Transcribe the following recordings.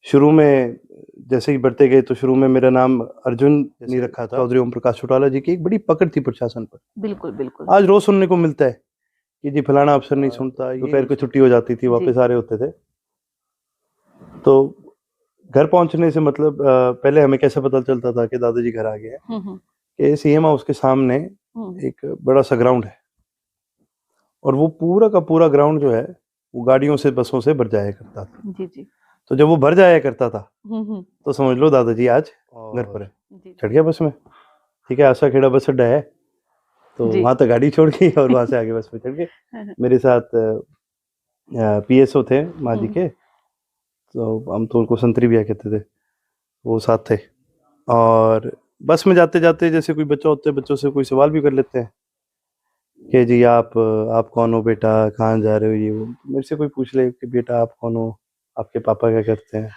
शुरू में जैसे ही बढ़ते गए तो शुरू में मेरा नाम अर्जुन नहीं रखा था। चौधरी ओम प्रकाश चौटाला जी की एक बड़ी पकड़ थी प्रशासन पर। बिल्कुल बिल्कुल। आज रोज सुनने को मिलता है कि जी फलाना अफसर नहीं सुनता, दोपहर को छुट्टी हो जाती थी, वापस आ रहे होते थे तो घर पहुंचने से मतलब पहले हमें कैसे पता चलता था कि दादाजी घर आ गए हैं कि सीएम हाउस के सामने एक बड़ा सा ग्राउंड है और वो पूरा का पूरा ग्राउंड जो है वो गाड़ियों से बसों से भर जाया करता था। जी जी। तो जब वो भर जाया करता था तो समझ लो दादाजी आज घर पर है। चढ़ गया बस में, ठीक है, आशा खेड़ा बस अड्डा है तो वहां तक गाड़ी छोड़ गई और वहां से आगे बस में चढ़ गए। मेरे साथ पीएसओ थे माँ जी के, तो हम तो उनको संतरी भैया कहते थे, वो साथ थे। और बस में जाते जाते जैसे कोई बच्चा होता है बच्चों से कोई सवाल भी कर लेते हैं कि जी आप कौन हो बेटा, कहाँ जा रहे हो, ये वो। मेरे से कोई पूछ ले कि बेटा आप कौन हो, आपके पापा क्या करते हैं,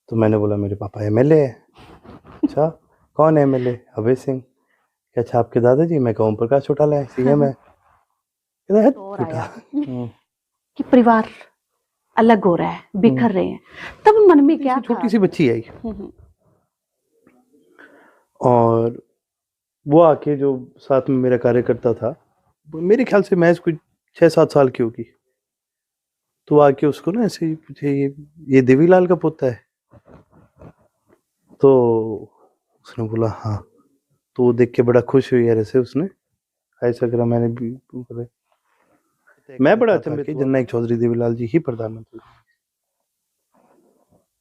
तो मैंने बोला मेरे पापा एमएलए है। अच्छा कौन एमएलए? अभय सिंह। अच्छा आपके दादाजी? मैं ओम प्रकाश चौटाला है, सीएम है। कि परिवार अलग हो रहा है, बिखर रहे हैं, तब मन में क्या था? छोटी सी बच्ची आई और वो आके जो साथ में मेरा कार्य करता था, मेरे ख्याल से महज कुछ 6-7 साल की होगी, तो आके उसको ना ऐसे ही पूछे ये देवीलाल का पोता है? तो उसने बोला हाँ। तो वो देख के बड़ा खुश हुई यार, ऐसे उसने ऐसा करा, मैंने भी करे। मैं बड़ा अचंभित हुआ, जननायक चौधरी देवीलाल जी ही प्रधानमंत्री।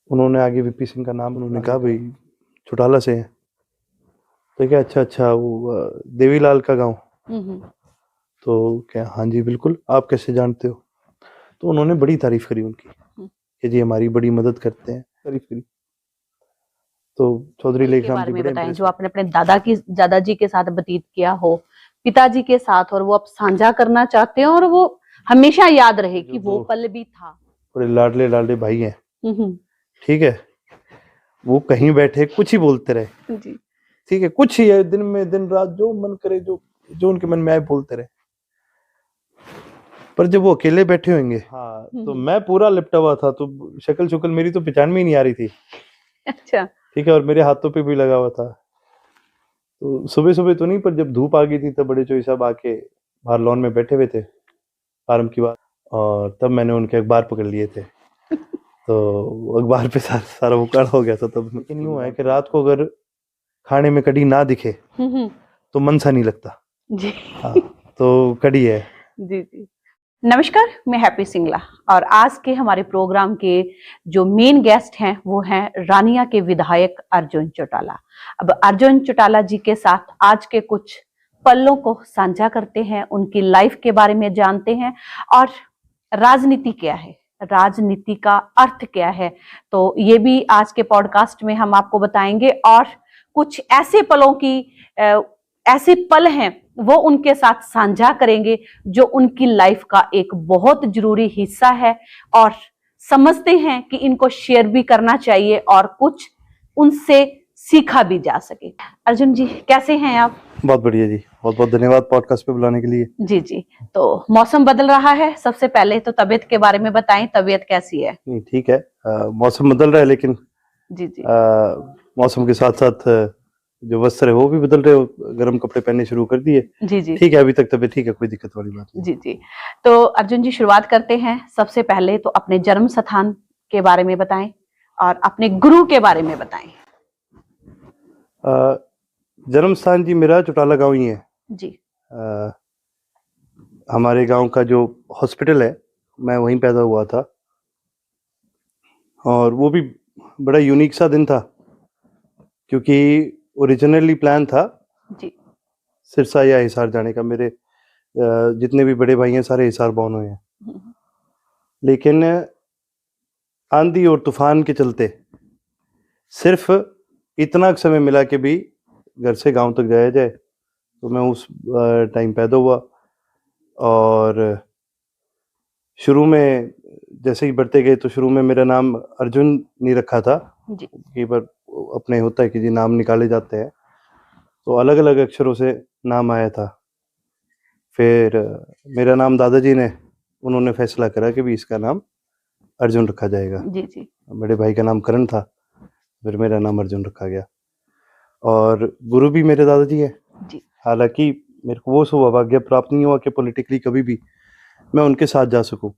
उन्होंने आगे वीपी सिंह का नाम, उन्होंने कहा भाई चौटाला से है, तो क्या अच्छा वो देवीलाल का गांव? तो क्या हाँ जी बिल्कुल, आप कैसे जानते हो? तो उन्होंने बड़ी तारीफ करी उनकी कि जी हमारी बड़ी मदद करते हैं, तारीफ करी। तो चौधरी लेखराम जी बड़े बताएं जो आपने अपने दादाजी के साथ व्यतीत किया हो, पिताजी के साथ, और वो आप साझा करना चाहते हैं और वो हमेशा याद रहे कि वो पल भी था। बड़े लाडले लाडले भाई हैं, ठीक है, वो कहीं बैठे कुछ ही बोलते रहे जी, ठीक है, कुछ ही है, दिन में दिन रात जो मन करे, जो उनके मन में आए बोलते रहे। पर जब वो अकेले बैठे होंगे, हाँ, तो मैं पूरा लिपटा हुआ था, तो शक्ल शुक्ल मेरी तो पहचान में ही नहीं आ रही थी। अच्छा, ठीक है, और मेरे हाथों पे भी लगा हुआ था। तो सुबह सुबह तो नहीं, पर जब धूप आ गई थी तब बड़े चोई साहब आके बाहर लॉन में बैठे हुए थे फार्म की बात, और तब मैंने उनके अखबार पकड़ लिए थे। तो अखबार पे सारा वो कड़ा हो गया था तब। लेकिन यूं है कि रात को अगर खाने में कड़ी ना दिखे तो मन सा नहीं लगता जी। हाँ, तो कड़ी है जी जी। नमस्कार, मैं हैप्पी सिंगला और आज के हमारे प्रोग्राम के जो मेन गेस्ट हैं वो हैं रानिया के विधायक अर्जुन चौटाला। अब अर्जुन चौटाला जी के साथ आज के कुछ पलों को साझा करते हैं, उनकी लाइफ के बारे में जानते हैं और राजनीति क्या है, राजनीति का अर्थ क्या है, तो ये भी आज के पॉडकास्ट में हम आपको बताएंगे। और कुछ ऐसे पलों की ऐसे पल हैं वो उनके साथ साझा करेंगे जो उनकी लाइफ का एक बहुत जरूरी हिस्सा है और समझते हैं कि इनको शेयर भी करना चाहिए और कुछ उनसे सीखा भी जा सके। अर्जुन जी कैसे हैं आप? बहुत बढ़िया जी, बहुत बहुत धन्यवाद पॉडकास्ट पे बुलाने के लिए। जी जी। तो मौसम बदल रहा है, सबसे पहले तो तबीयत के बारे में बताएं, तबीयत कैसी है? नहीं ठीक है, मौसम बदल रहा है, लेकिन जी जी मौसम के साथ साथ जो वस्त्र है वो भी बदल रहे हो, गर्म कपड़े पहनने शुरू कर दिए। जी जी ठीक है, अभी तक तबीयत ठीक है, कोई दिक्कत वाली बात नहीं। जी जी। तो अर्जुन जी शुरुआत करते हैं, सबसे पहले तो अपने जन्म स्थान के बारे में बताएं और अपने गुरु के बारे में बताएं। जन्म स्थान जी मेरा चौटाला गांव ही है जी। हमारे गांव का जो हॉस्पिटल है मैं वहीं पैदा हुआ था और वो भी बड़ा यूनिक सा दिन था क्योंकि ओरिजिनली प्लान था जी सिरसा या हिसार जाने का। मेरे जितने भी बड़े भाई हैं सारे हिसार बॉर्न हुए हैं, लेकिन आंधी और तूफान के चलते सिर्फ इतना समय मिला कि भी घर से गांव तक जाया जाए, तो मैं उस टाइम पैदा हुआ। और शुरू में जैसे ही बढ़ते गए तो शुरू में मेरा नाम अर्जुन नहीं रखा था जी। कई बार अपने होता है कि जी नाम निकाले जाते हैं, तो अलग अलग अक्षरों से नाम आया था। फिर मेरा नाम दादाजी ने उन्होंने फैसला करा कि भी इसका नाम अर्जुन रखा जाएगा। जी जी। बड़े भाई का नाम करण था, फिर मेरा नाम अर्जुन रखा गया। और गुरु भी मेरे दादाजी है जी। हालांकि मेरे को वो सौभाग्य प्राप्त नहीं हुआ कि पॉलिटिकली कभी भी मैं उनके साथ जा सकूं,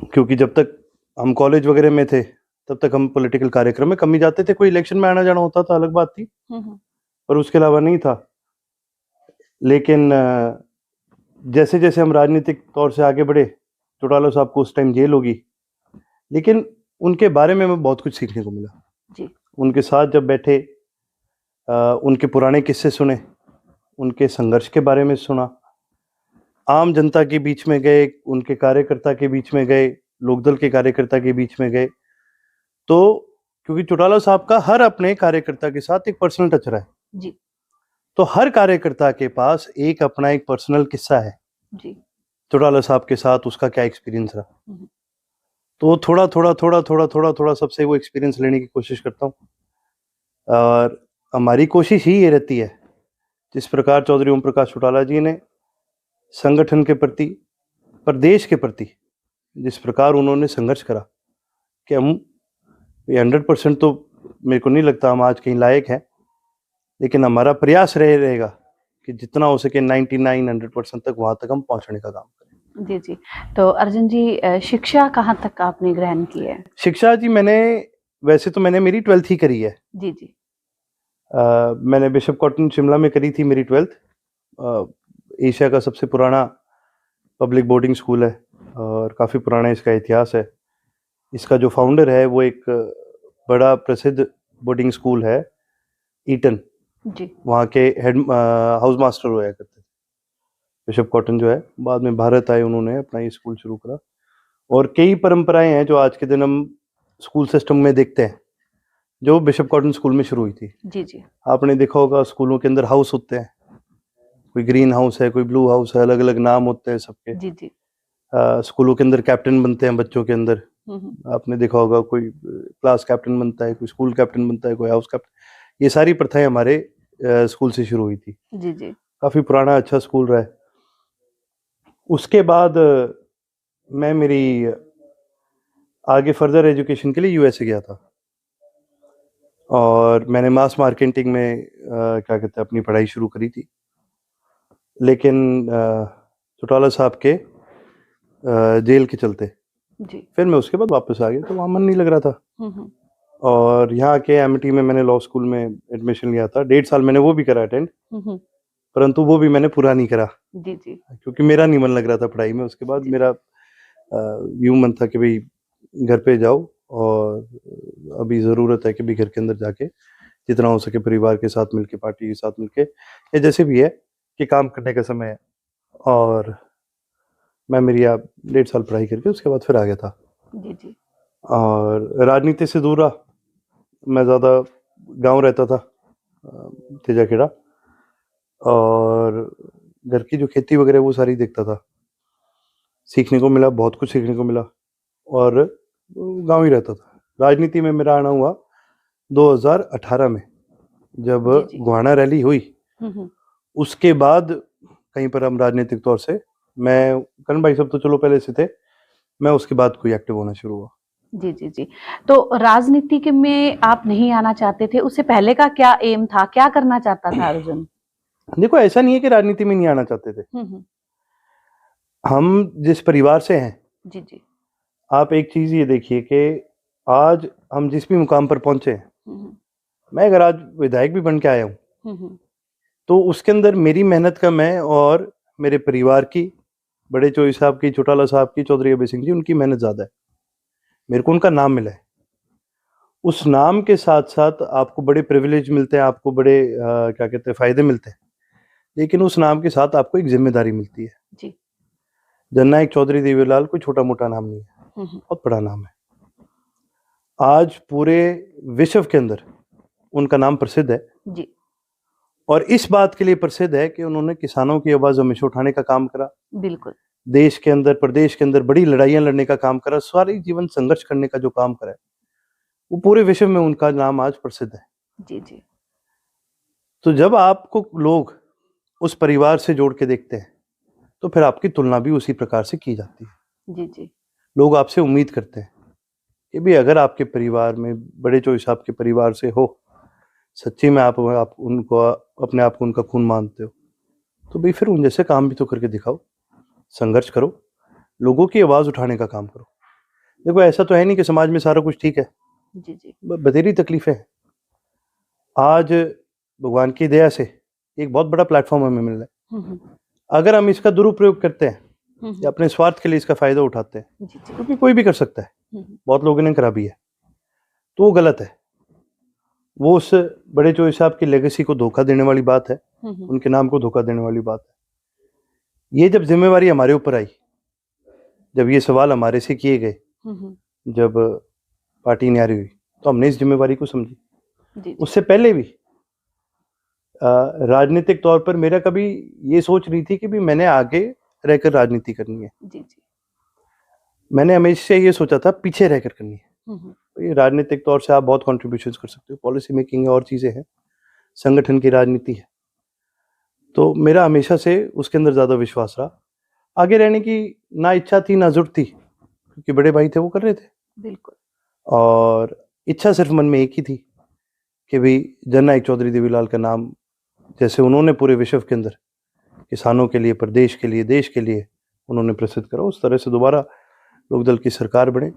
क्योंकि जब तक हम कॉलेज वगैरह में थे तब तक हम पॉलिटिकल कार्यक्रम में कम ही जाते थे। कोई इलेक्शन में आना जाना होता था अलग बात थी, पर उसके अलावा नहीं था। लेकिन जैसे जैसे हम राजनीतिक तौर से आगे बढ़े, चौटाला साहब को उस टाइम जेल होगी, लेकिन उनके बारे में हमें बहुत कुछ सीखने को मिला जी। उनके साथ जब बैठे, उनके पुराने किस्से सुने, उनके संघर्ष के बारे में सुना, आम जनता के बीच में गए, उनके कार्यकर्ता के बीच में गए, लोकदल के कार्यकर्ता के बीच में गए। तो क्योंकि चौटाला साहब का हर अपने कार्यकर्ता के साथ एक पर्सनल टच रहा है जी। तो हर कार्यकर्ता के पास एक अपना एक पर्सनल किस्सा है जी। चौटाला साहब के साथ उसका क्या एक्सपीरियंस रहा। तो थोड़ा थोड़ा थोड़ा थोड़ा थोड़ा थोड़ा सबसे वो एक्सपीरियंस लेने की कोशिश करता हूँ। और हमारी कोशिश ही ये रहती है, जिस प्रकार चौधरी ओम प्रकाश चौटाला जी ने संगठन के प्रति, प्रदेश के प्रति जिस प्रकार उन्होंने संघर्ष करा, कि हम 100% तो मेरे को नहीं लगता हम आज कहीं लायक हैं, लेकिन हमारा प्रयास रहेगा कि जितना हो सके 99-100% तक वहां तक हम पहुंचने का काम करें। जी जी। तो अर्जुन जी, शिक्षा कहाँ तक आपने ग्रहण की है? शिक्षा जी वैसे तो मैंने मेरी 12th ही करी है। जी जी। मैंने बिशप कॉटन शिमला में करी थी मेरी 12th। एशिया का सबसे पुराना पब्लिक बोर्डिंग स्कूल है और काफ़ी पुराना इसका इतिहास है। इसका जो फाउंडर है वो एक बड़ा प्रसिद्ध बोर्डिंग स्कूल है ईटन जी। वहाँ के हेड हाउस मास्टर हुआ करते थे बिशप कॉटन जो है। बाद में भारत आए, उन्होंने अपना ये स्कूल शुरू करा। और कई परंपराएं हैं जो आज के दिन हम स्कूल सिस्टम में देखते हैं, जो बिशप कॉटन स्कूल में शुरू हुई थी। जी जी। आपने देखा होगा स्कूलों के अंदर हाउस होते हैं, कोई ग्रीन हाउस है, कोई ब्लू हाउस है, अलग अलग नाम होते हैं सबके। जी जी। स्कूलों के अंदर कैप्टन बनते हैं बच्चों के अंदर। आपने देखा होगा कोई क्लास कैप्टन बनता है, कोई स्कूल कैप्टन बनता है, कोई हाउस कैप्टन। ये सारी प्रथाएं हमारे स्कूल से शुरू हुई थी। जी जी। काफी पुराना अच्छा स्कूल रहा है। उसके बाद मैं मेरी आगे फर्दर एजुकेशन के लिए यूएसए गया था और मैंने मास मार्केटिंग में क्या कहते हैं अपनी पढ़ाई शुरू करी थी। लेकिन चौटाला साहब के जेल के चलते जी। फिर मैं उसके बाद वापस आ गया, तो वहाँ मन नहीं लग रहा था। और यहाँ के एमिटी में मैंने लॉ स्कूल में एडमिशन लिया था। 1.5 साल मैंने वो भी करा अटेंड, परंतु वो भी मैंने पूरा नहीं करा। जी जी। क्योंकि मेरा नहीं मन लग रहा था पढ़ाई में। उसके बाद मेरा यूं मन था कि भाई घर पे जाओ और अभी ज़रूरत है कि भी घर के अंदर जाके जितना हो सके परिवार के साथ मिलके, पार्टी के साथ मिलके, या जैसे भी है कि काम करने का समय है। और मैं मेरी 1.5 साल पढ़ाई करके उसके बाद फिर आ गया था। जी जी। और राजनीति से दूर रहा। मैं ज़्यादा गांव रहता था, तेजाखेड़ा, और घर की जो खेती वगैरह वो सारी देखता था। सीखने को मिला, बहुत कुछ सीखने को मिला, और गांव ही रहता था। राजनीति में मेरा आना हुआ 2018 में, जब गोहाना रैली हुई। उसके बाद कहीं पर हम राजनीतिक तौर से, मैं करण भाई सब तो चलो पहले से थे, मैं उसके बाद कोई एक्टिव होना शुरू हुआ। जी जी जी। तो राजनीति के में आप नहीं आना चाहते थे, उससे पहले का क्या एम था, क्या करना चाहता था अर्जुन? देखो, ऐसा नहीं है कि राजनीति में नहीं आना चाहते थे। हम जिस परिवार से हैं, जी जी, आप एक चीज ये देखिए कि आज हम जिस भी मुकाम पर पहुंचे, मैं अगर आज विधायक भी बन के आया हूँ, तो उसके अंदर मेरी मेहनत कम है और मेरे परिवार की, बड़े चौधरी साहब की, चौटाला साहब की, चौधरी अभय सिंह जी, उनकी मेहनत ज्यादा है। मेरे को उनका नाम मिला है। उस नाम के साथ साथ आपको बड़े प्रिविलेज मिलते हैं, आपको बड़े क्या कहते हैं फायदे मिलते हैं, लेकिन उस नाम के साथ आपको एक जिम्मेदारी मिलती है। जी। जननायक चौधरी देवीलाल कोई छोटा मोटा नाम नहीं है, बहुत बड़ा नाम है। आज पूरे विश्व के अंदर उनका नाम प्रसिद्ध है। जी। और इस बात के लिए प्रसिद्ध है कि उन्होंने किसानों की आवाज हमेशा उठाने का काम करा। बिल्कुल। देश के अंदर, प्रदेश के अंदर बड़ी लड़ाइयां लड़ने का काम करा, सारी जीवन संघर्ष करने का जो काम करा है, वो पूरे विश्व में उनका नाम आज प्रसिद्ध है। जी जी। तो जब आपको लोग उस परिवार से जोड़ के देखते हैं, तो फिर आपकी तुलना भी उसी प्रकार से की जाती है। जी जी। लोग आपसे उम्मीद करते हैं कि भी अगर आपके परिवार में बड़े चौधरी साहब के परिवार से हो, सच्ची में आप उनको अपने आप को उनका खून मानते हो, तो भाई फिर उन जैसे काम भी तो करके दिखाओ, संघर्ष करो, लोगों की आवाज उठाने का काम करो। देखो ऐसा तो है नहीं कि समाज में सारा कुछ ठीक है, जी जी बथेरी तकलीफें हैं। आज भगवान की दया से एक बहुत बड़ा प्लेटफॉर्म हमें मिल रहा है। अगर हम इसका दुरुपयोग करते हैं या अपने स्वार्थ के लिए इसका फायदा उठाते हैं, क्योंकि कोई भी कर सकता है, बहुत लोगों ने करा भी है, तो वो गलत है। वो उस बड़े चौधरी साहब की लेगेसी को धोखा देने वाली बात है, उनके नाम को धोखा देने वाली बात है। ये जब जिम्मेवारी हमारे ऊपर आई, जब ये सवाल हमारे से किए गए, जब पार्टी न्यारी हुई, तो हमने इस जिम्मेवारी को समझी। उससे पहले भी राजनीतिक तौर पर मेरा कभी ये सोच नहीं थी कि भी मैंने आगे रहकर राजनीति करनी है। मैंने हमेशा ये सोचा था पीछे रहकर करनी है। ये राजनीतिक तौर से आप बहुत कॉन्ट्रीब्यूशंस कर सकते हो, पॉलिसी मेकिंग है और चीजें हैं, संगठन की राजनीति है, तो मेरा हमेशा से उसके अंदर ज्यादा विश्वास रहा। आगे रहने की ना इच्छा थी ना जरूरत थी, क्योंकि बड़े भाई थे वो कर रहे थे। बिल्कुल। और इच्छा सिर्फ मन में एक ही थी कि भाई जननायक चौधरी देवीलाल का नाम जैसे उन्होंने पूरे विश्व के अंदर किसानों के लिए, प्रदेश के लिए, देश के लिए उन्होंने प्रसिद्ध करा, उस तरह से दोबारा लोकदल की सरकार बने,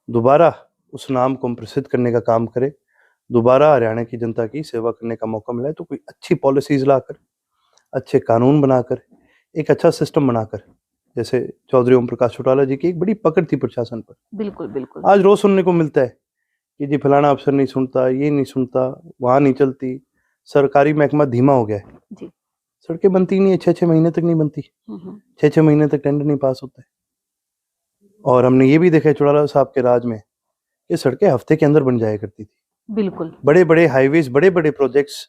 दोबारा उस नाम को हम प्रसिद्ध करने का काम करें, दोबारा हरियाणा की जनता की सेवा करने का मौका मिला है। तो कोई अच्छी पॉलिसीज लाकर, अच्छे कानून बनाकर, एक अच्छा सिस्टम बनाकर, जैसे चौधरी ओम प्रकाश चौटाला जी की एक बड़ी पकड़ थी प्रशासन पर। बिल्कुल बिल्कुल। आज रोज सुनने को मिलता है कि जी फलाना अफसर नहीं सुनता, ये नहीं सुनता, वहां नहीं चलती, सरकारी महकमा धीमा हो गया है जी। सड़कें बनती नहीं है, 6-6 महीने तक नहीं बनती, 6-6 महीने तक टेंडर नहीं पास होता है। और हमने ये भी देखा है चौटाला साहब के राज में ये सड़कें हफ्ते के अंदर बन जाया करती थी। बिल्कुल। बड़े बड़े हाईवेज, बड़े बड़े प्रोजेक्ट्स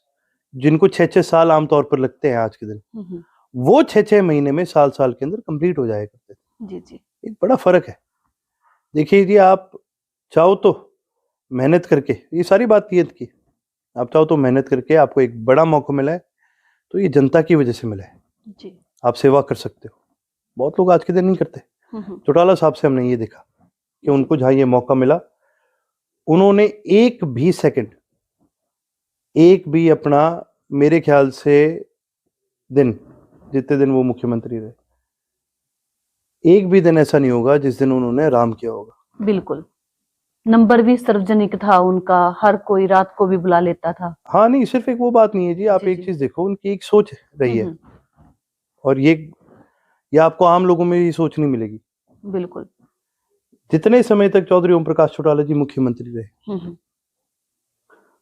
जिनको 6-6 साल आमतौर पर लगते हैं आज के दिन, वो 6-6 महीने में, साल के अंदर कंप्लीट हो जाया करते थे। जी जी। एक बड़ा फर्क है। देखिए जी, आप चाहो तो मेहनत करके, ये सारी बात की आप चाहो तो मेहनत करके आपको एक बड़ा मौका मिला है, तो ये जनता की वजह से मिला है जी। आप सेवा कर सकते हो, बहुत लोग आज के दिन नहीं करते। चौटाला साहब से हमने ये देखा कि उनको जहां ये मौका मिला, उन्होंने एक भी सेकंड, एक भी अपना, मेरे ख्याल से दिन, जितने दिन वो मुख्यमंत्री रहे, एक भी दिन ऐसा नहीं होगा जिस दिन उन्होंने आराम किया होगा। बिल्कुल। नंबर भी सार्वजनिक था उनका, हर कोई रात को भी बुला लेता था। हाँ, नहीं सिर्फ एक वो बात नहीं है जी, आप एक चीज देखो, उनकी एक सोच रही है, और ये आपको आम लोगों में ये सोच नहीं मिलेगी। बिल्कुल। जितने समय तक चौधरी ओम प्रकाश चौटाला जी मुख्यमंत्री रहे,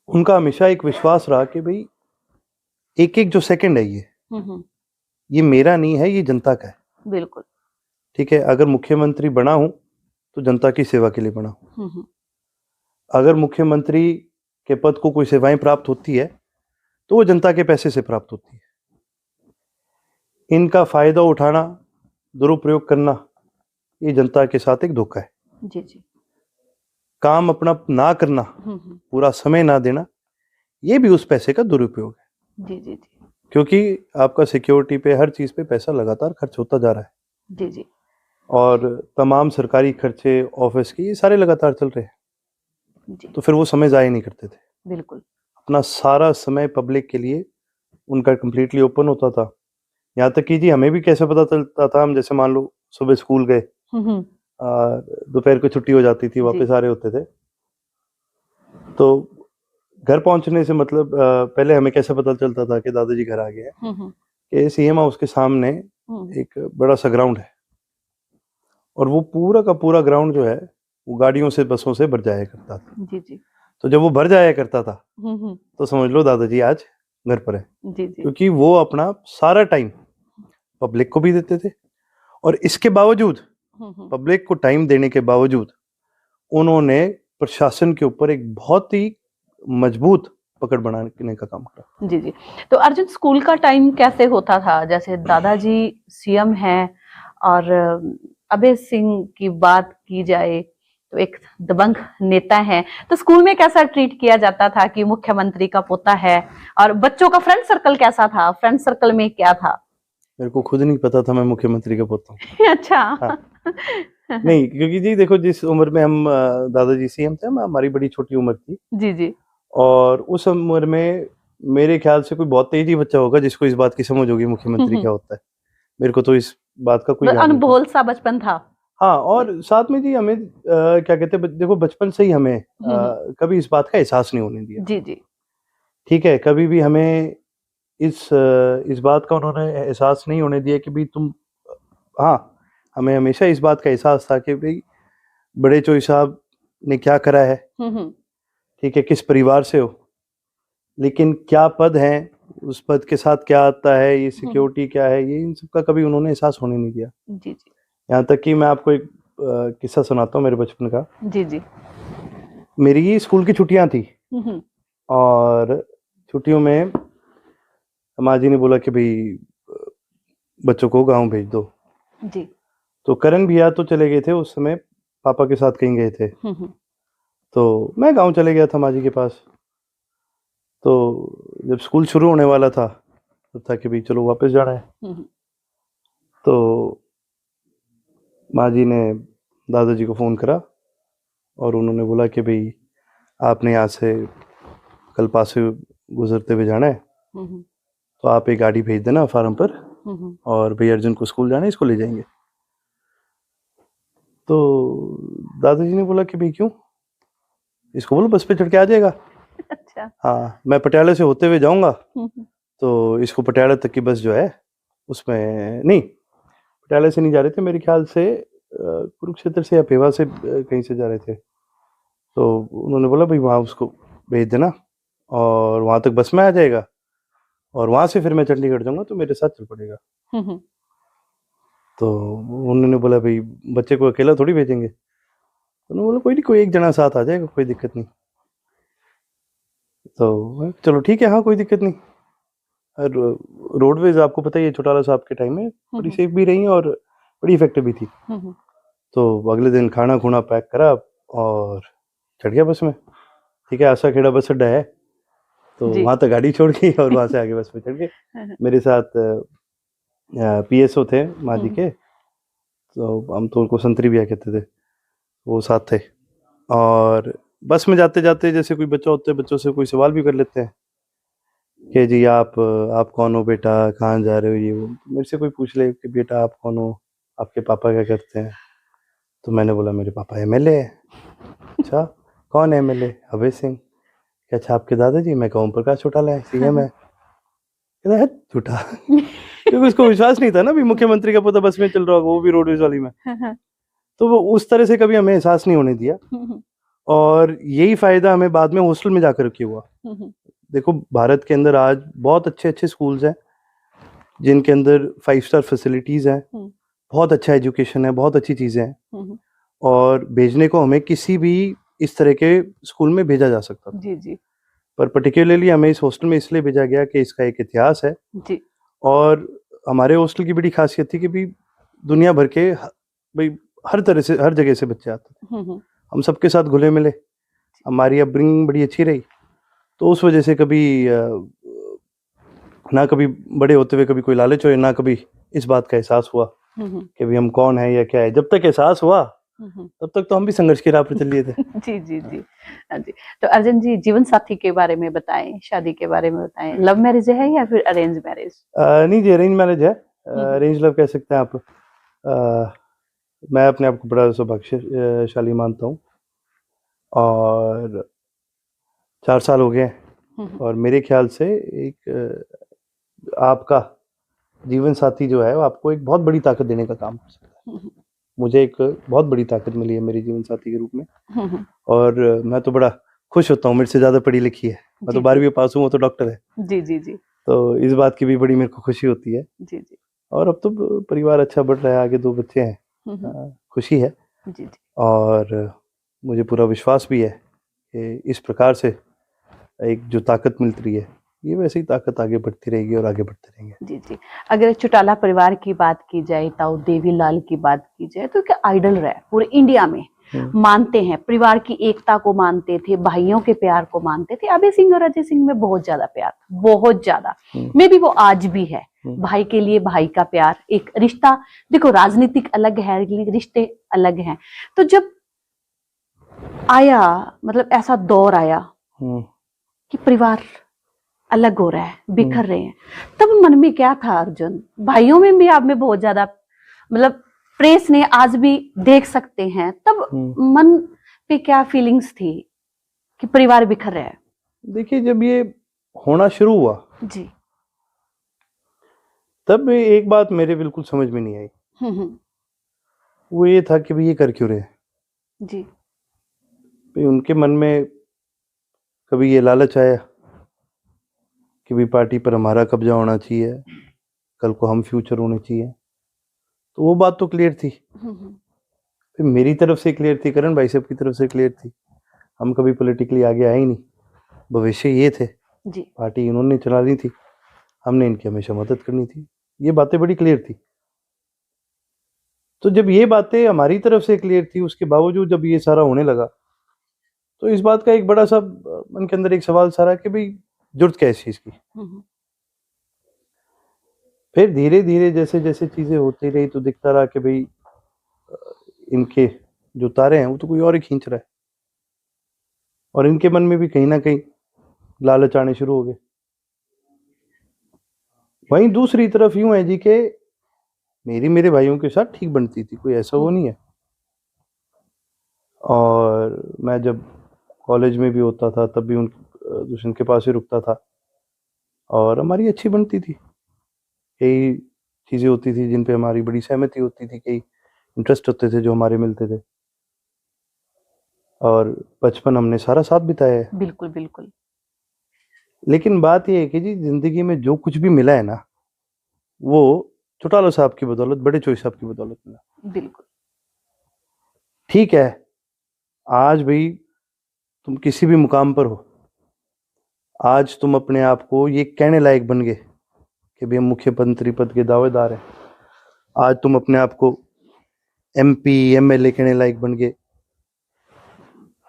उनका हमेशा एक विश्वास रहा कि भाई एक एक जो सेकंड है ये मेरा नहीं है, ये जनता का है। बिल्कुल। ठीक है, अगर मुख्यमंत्री बना हूं तो जनता की सेवा के लिए बना हूं। अगर मुख्यमंत्री के पद को कोई सेवाएं प्राप्त होती है तो वो जनता के पैसे से प्राप्त होती है। इनका फायदा उठाना, दुरुपयोग करना, ये जनता के साथ एक धोखा है। जी जी। काम अपना ना करना, पूरा समय ना देना, ये भी उस पैसे का दुरुपयोग है। जी जी जी। क्योंकि आपका सिक्योरिटी पे, हर चीज पे पैसा लगातार खर्च होता जा रहा है। जी जी। और तमाम सरकारी खर्चे, ऑफिस के, ये सारे लगातार चल रहे हैं जी। तो फिर वो समय जाया नहीं करते थे। बिल्कुल। अपना सारा समय पब्लिक के लिए उनका कंप्लीटली ओपन होता था। यहाँ तक कि जी हमें भी कैसे पता चलता था, हम जैसे मान लो सुबह स्कूल गए, दोपहर को छुट्टी हो जाती थी, वापस आ रहे होते थे, तो घर पहुंचने से मतलब पहले हमें कैसे पता चलता था कि दादाजी घर आ गए हैं, कि सीएम हाउस के सामने एक बड़ा सा ग्राउंड है, और वो पूरा का पूरा ग्राउंड जो है वो गाड़ियों से, बसों से भर जाया करता था। जी जी। तो जब वो भर जाया करता था तो समझ लो दादाजी आज घर पर है। जी जी। क्योंकि वो अपना सारा टाइम पब्लिक को भी देते थे, और इसके बावजूद, पब्लिक को टाइम देने के बावजूद, उन्होंने प्रशासन के ऊपर एक बहुत ही मजबूत पकड़ बनाने का काम करा। जी जी। तो अर्जुन, स्कूल का टाइम कैसे होता था? जैसे दादाजी सीएम हैं और अभय सिंह की बात की जाए तो एक दबंग नेता है, तो स्कूल में कैसा ट्रीट किया जाता था कि मुख्यमंत्री का पोता है? और बच्चों का फ्रेंड सर्कल कैसा था? फ्रेंड सर्कल में क्या था? मेरे को खुद नहीं पता था मैं मुख्यमंत्री का पोता हूँ। अच्छा। हाँ। नहीं, क्योंकि जी देखो जिस उम्र में हम दादाजी सीएम थे, हमारी बड़ी छोटी उम्र थी। जी जी। और उस उम्र में मेरे ख्याल से कोई बहुत तेज ही बच्चा होगा जिसको इस बात की समझ होगी मुख्यमंत्री क्या होता है। मेरे को तो इस बात का कोई ज्ञान नहीं था। अनभोल सा बचपन था। हाँ, और साथ में जी हमें क्या कहते हैं, देखो बचपन से ही हमें कभी इस बात का एहसास नहीं होने दिया। जी जी। ठीक है, कभी भी हमें इस बात का उन्होंने एहसास नहीं होने दिया कि भाई तुम, हाँ, हमें हमेशा इस बात का एहसास था कि भाई बड़े चोई साहब ने क्या करा है, ठीक है, किस परिवार से हो, लेकिन क्या पद है, उस पद के साथ क्या आता है, ये सिक्योरिटी क्या है, ये इन सब का कभी उन्होंने एहसास होने नहीं दिया। जी जी। यहाँ तक कि मैं आपको एक किस्सा सुनाता हूँ मेरे बचपन का। जी जी। मेरी स्कूल की छुट्टियां थी और छुट्टियों में माँ जी ने बोला कि भाई बच्चों को गांव भेज दो। जी। तो करण भैया तो चले गए थे उस समय, पापा के साथ कहीं गए थे। तो मैं गांव चले गया था माँ जी के पास। तो जब स्कूल शुरू होने वाला था तो था कि भाई चलो वापस जाना है। तो माँ जी ने दादाजी को फ़ोन करा और उन्होंने बोला कि भाई आपने यहाँ से कल पास से गुजरते हुए जाना है, तो आप एक गाड़ी भेज देना फार्म पर, और भैया अर्जुन को स्कूल जाना है, इसको ले जाएंगे। तो दादाजी ने बोला कि भाई क्यों, इसको बोलो बस पे चढ़ के आ जाएगा। अच्छा। हाँ, मैं पटियाला से होते हुए जाऊंगा, तो इसको पटियाला तक की बस जो है उसमें, नहीं पटियाला से नहीं जा रहे थे, मेरे ख्याल से कुरुक्षेत्र से या पेवा से कहीं से जा रहे थे। तो उन्होंने बोला भाई वहाँ उसको भेज देना और वहाँ तक बस में आ जाएगा, और वहाँ से फिर मैं चंडीगढ़ जाऊंगा तो मेरे साथ चल पड़ेगा। तो उन्होंने बोला भाई बच्चे को अकेला थोड़ी भेजेंगे। उन्होंने बोला कोई नहीं, कोई एक जना साथ आ जाएगा, कोई दिक्कत नहीं। तो चलो ठीक है, हाँ कोई दिक्कत नहीं। और रोडवेज आपको पता ही है चौटाला साहब के टाइम में बड़ी सेफ भी रही और बड़ी इफेक्टिव भी थी। तो अगले दिन खाना खुना पैक करा और चढ़ गया बस में। ठीक है, आशा खेड़ा बस अड्डा है, तो वहां तक गाड़ी छोड़ गई और वहां से आगे बस में चढ़ गए। मेरे साथ पीएसओ थे माँ जी के, तो हम तो उनको संतरी भैया कहते थे, वो साथ थे। और बस में जाते जाते जैसे कोई बच्चा होता है, बच्चों से कोई सवाल भी कर लेते हैं कि जी आप कौन हो बेटा, कहाँ जा रहे हो, ये वो। मेरे से कोई पूछ ले कि बेटा आप कौन हो, आपके पापा क्या करते हैं, तो मैंने बोला मेरे पापा एमएलए है। अच्छा, कौन एमएलए? अभय सिंह। अच्छा, आपके दादाजी? मैं कहूँ प्रकाश चौटाला है, सीएम है। कहता है झूठा। क्योंकि उसको विश्वास नहीं था ना भी मुख्यमंत्री का पता बस में चल रहा होगा, वो भी रोडवेज वाली में। तो वो उस तरह से कभी हमें एहसास नहीं होने दिया, और यही फायदा हमें बाद में हॉस्टल में जाकर के हुआ। देखो भारत के अंदर आज बहुत अच्छे अच्छे स्कूल्स हैं जिनके अंदर 5 स्टार फैसिलिटीज हैं, बहुत अच्छा एजुकेशन है, बहुत अच्छी चीजें हैं, और भेजने को हमें किसी भी इस तरह के स्कूल में भेजा जा सकता था। जी जी। पर पर्टिकुलरली हमें इस हॉस्टल में इसलिए भेजा गया कि इसका एक इतिहास है जी। और हमारे हॉस्टल की बड़ी खासियत थी कि भी दुनिया भर के भाई हर तरह से, हर जगह से बच्चे आते थे। हम सबके साथ घुले मिले, हमारी अपब्रिंगिंग बड़ी अच्छी रही। तो उस वजह से कभी ना कभी बड़े होते हुए कभी कोई लालच हो, ना कभी इस बात का एहसास हुआ कि भी हम कौन है या क्या है। जब तक एहसास हुआ तब तक तो हम भी संघर्ष की राह पर चल लिए थे। जी जी जी। जी, तो अर्जुन जी जीवन साथी के बारे में बताएं, शादी के बारे में बताएं। लव मैरिज है या फिर अरेंज मैरिज? नहीं जी, अरेंज मैरिज है। अरेंज लव कह सकते हैं आप। मैं अपने आप को बड़ा सौभाग्यशाली मानता हूँ, और 4 साल हो गए, और मेरे ख्याल से एक आपका जीवन साथी जो है वो आपको एक बहुत बड़ी ताकत देने का काम कर सकता है। मुझे एक बहुत बड़ी ताकत मिली है मेरे जीवन साथी के रूप में, और मैं तो बड़ा खुश होता हूँ। मेरे से ज्यादा पढ़ी लिखी है, मैं तो 12वीं पास हूँ, वो तो डॉक्टर है। जी जी जी। तो इस बात की भी बड़ी मेरे को खुशी होती है। जी जी। और अब तो परिवार अच्छा बढ़ रहा है, आगे 2 बच्चे हैं, खुशी है। जी जी। और मुझे पूरा विश्वास भी है कि इस प्रकार से एक जो ताकत मिलती रही है, ये वैसे ही ताकत आगे बढ़ती रहेगी और आगे बढ़ते रहेंगे। जी जी। अगर चौटाला परिवार की बात की जाए, ताऊ देवीलाल की बात की जाए, तो क्या आइडल रहा है पूरे इंडिया में। मानते हैं, परिवार की एकता को मानते थे, भाइयों के प्यार को मानते थे। अभय सिंह और अजय सिंह में बहुत ज्यादा प्यार, बहुत ज्यादा। मे भी वो आज भी है, भाई के लिए भाई का प्यार, एक रिश्ता। देखो राजनीतिक अलग है, रिश्ते अलग हैं। तो जब आया, मतलब ऐसा दौर आया कि परिवार अलग हो रहा है, बिखर रहे हैं, तब मन में क्या था अर्जुन? भाइयों में भी आप में बहुत ज्यादा मतलब प्रेस ने आज भी देख सकते हैं, तब मन पे क्या फीलिंग्स थी कि परिवार बिखर रहा है? देखिए, जब ये होना शुरू हुआ जी, तब एक बात मेरे बिल्कुल समझ में नहीं आई। वो ये था कि भाई ये कर क्यों रहे हैं जी। भाई। उनके मन में कभी ये लालच आया कि भाई पार्टी पर हमारा कब्जा होना चाहिए, कल को हम फ्यूचर होने चाहिए? तो वो बात तो क्लियर थी। फिर मेरी तरफ से क्लियर थी, करण भाई साहब की तरफ से क्लियर थी। हम कभी पॉलिटिकली आगे आए ही नहीं, भविष्य ये थे जी। पार्टी इन्होंने चलानी थी, हमने इनकी हमेशा मदद करनी थी। ये बातें बड़ी क्लियर थी। तो जब ये बातें हमारी तरफ से क्लियर थी, उसके बावजूद जब ये सारा होने लगा, तो इस बात का एक बड़ा सा मन के अंदर एक सवाल सारा कि भाई जरूरत क्या है इस चीज की। फिर धीरे धीरे जैसे जैसे चीजें होती रही तो दिखता रहा कि भाई इनके जो तारे हैं वो तो कोई और ही खींच रहा है, और इनके मन में भी कहीं ना कहीं लालच आने शुरू हो गए। वहीं दूसरी तरफ यूं है जी के मेरी मेरे भाइयों के साथ ठीक बनती थी, कोई ऐसा वो नहीं है। और मैं जब कॉलेज में भी होता था तब भी दुष्यंत के पास ही रुकता था, और हमारी अच्छी बनती थी। कई चीज़ें होती थी जिन पे हमारी बड़ी सहमति होती थी, कई इंटरेस्ट होते थे जो हमारे मिलते थे, और बचपन हमने सारा साथ बिताया है। बिल्कुल बिल्कुल। लेकिन बात यह है कि जी जिंदगी में जो कुछ भी मिला है ना, वो चौटाला साहब की बदौलत, बड़े चोई साहब की बदौलत मिला। बिल्कुल ठीक है, आज भाई तुम किसी भी मुकाम पर हो, आज तुम अपने आप को ये कहने लायक बन गए कि भाई हम मुख्यमंत्री पद के दावेदार हैं, आज तुम अपने आप को MP MLA कहने लायक बन गए,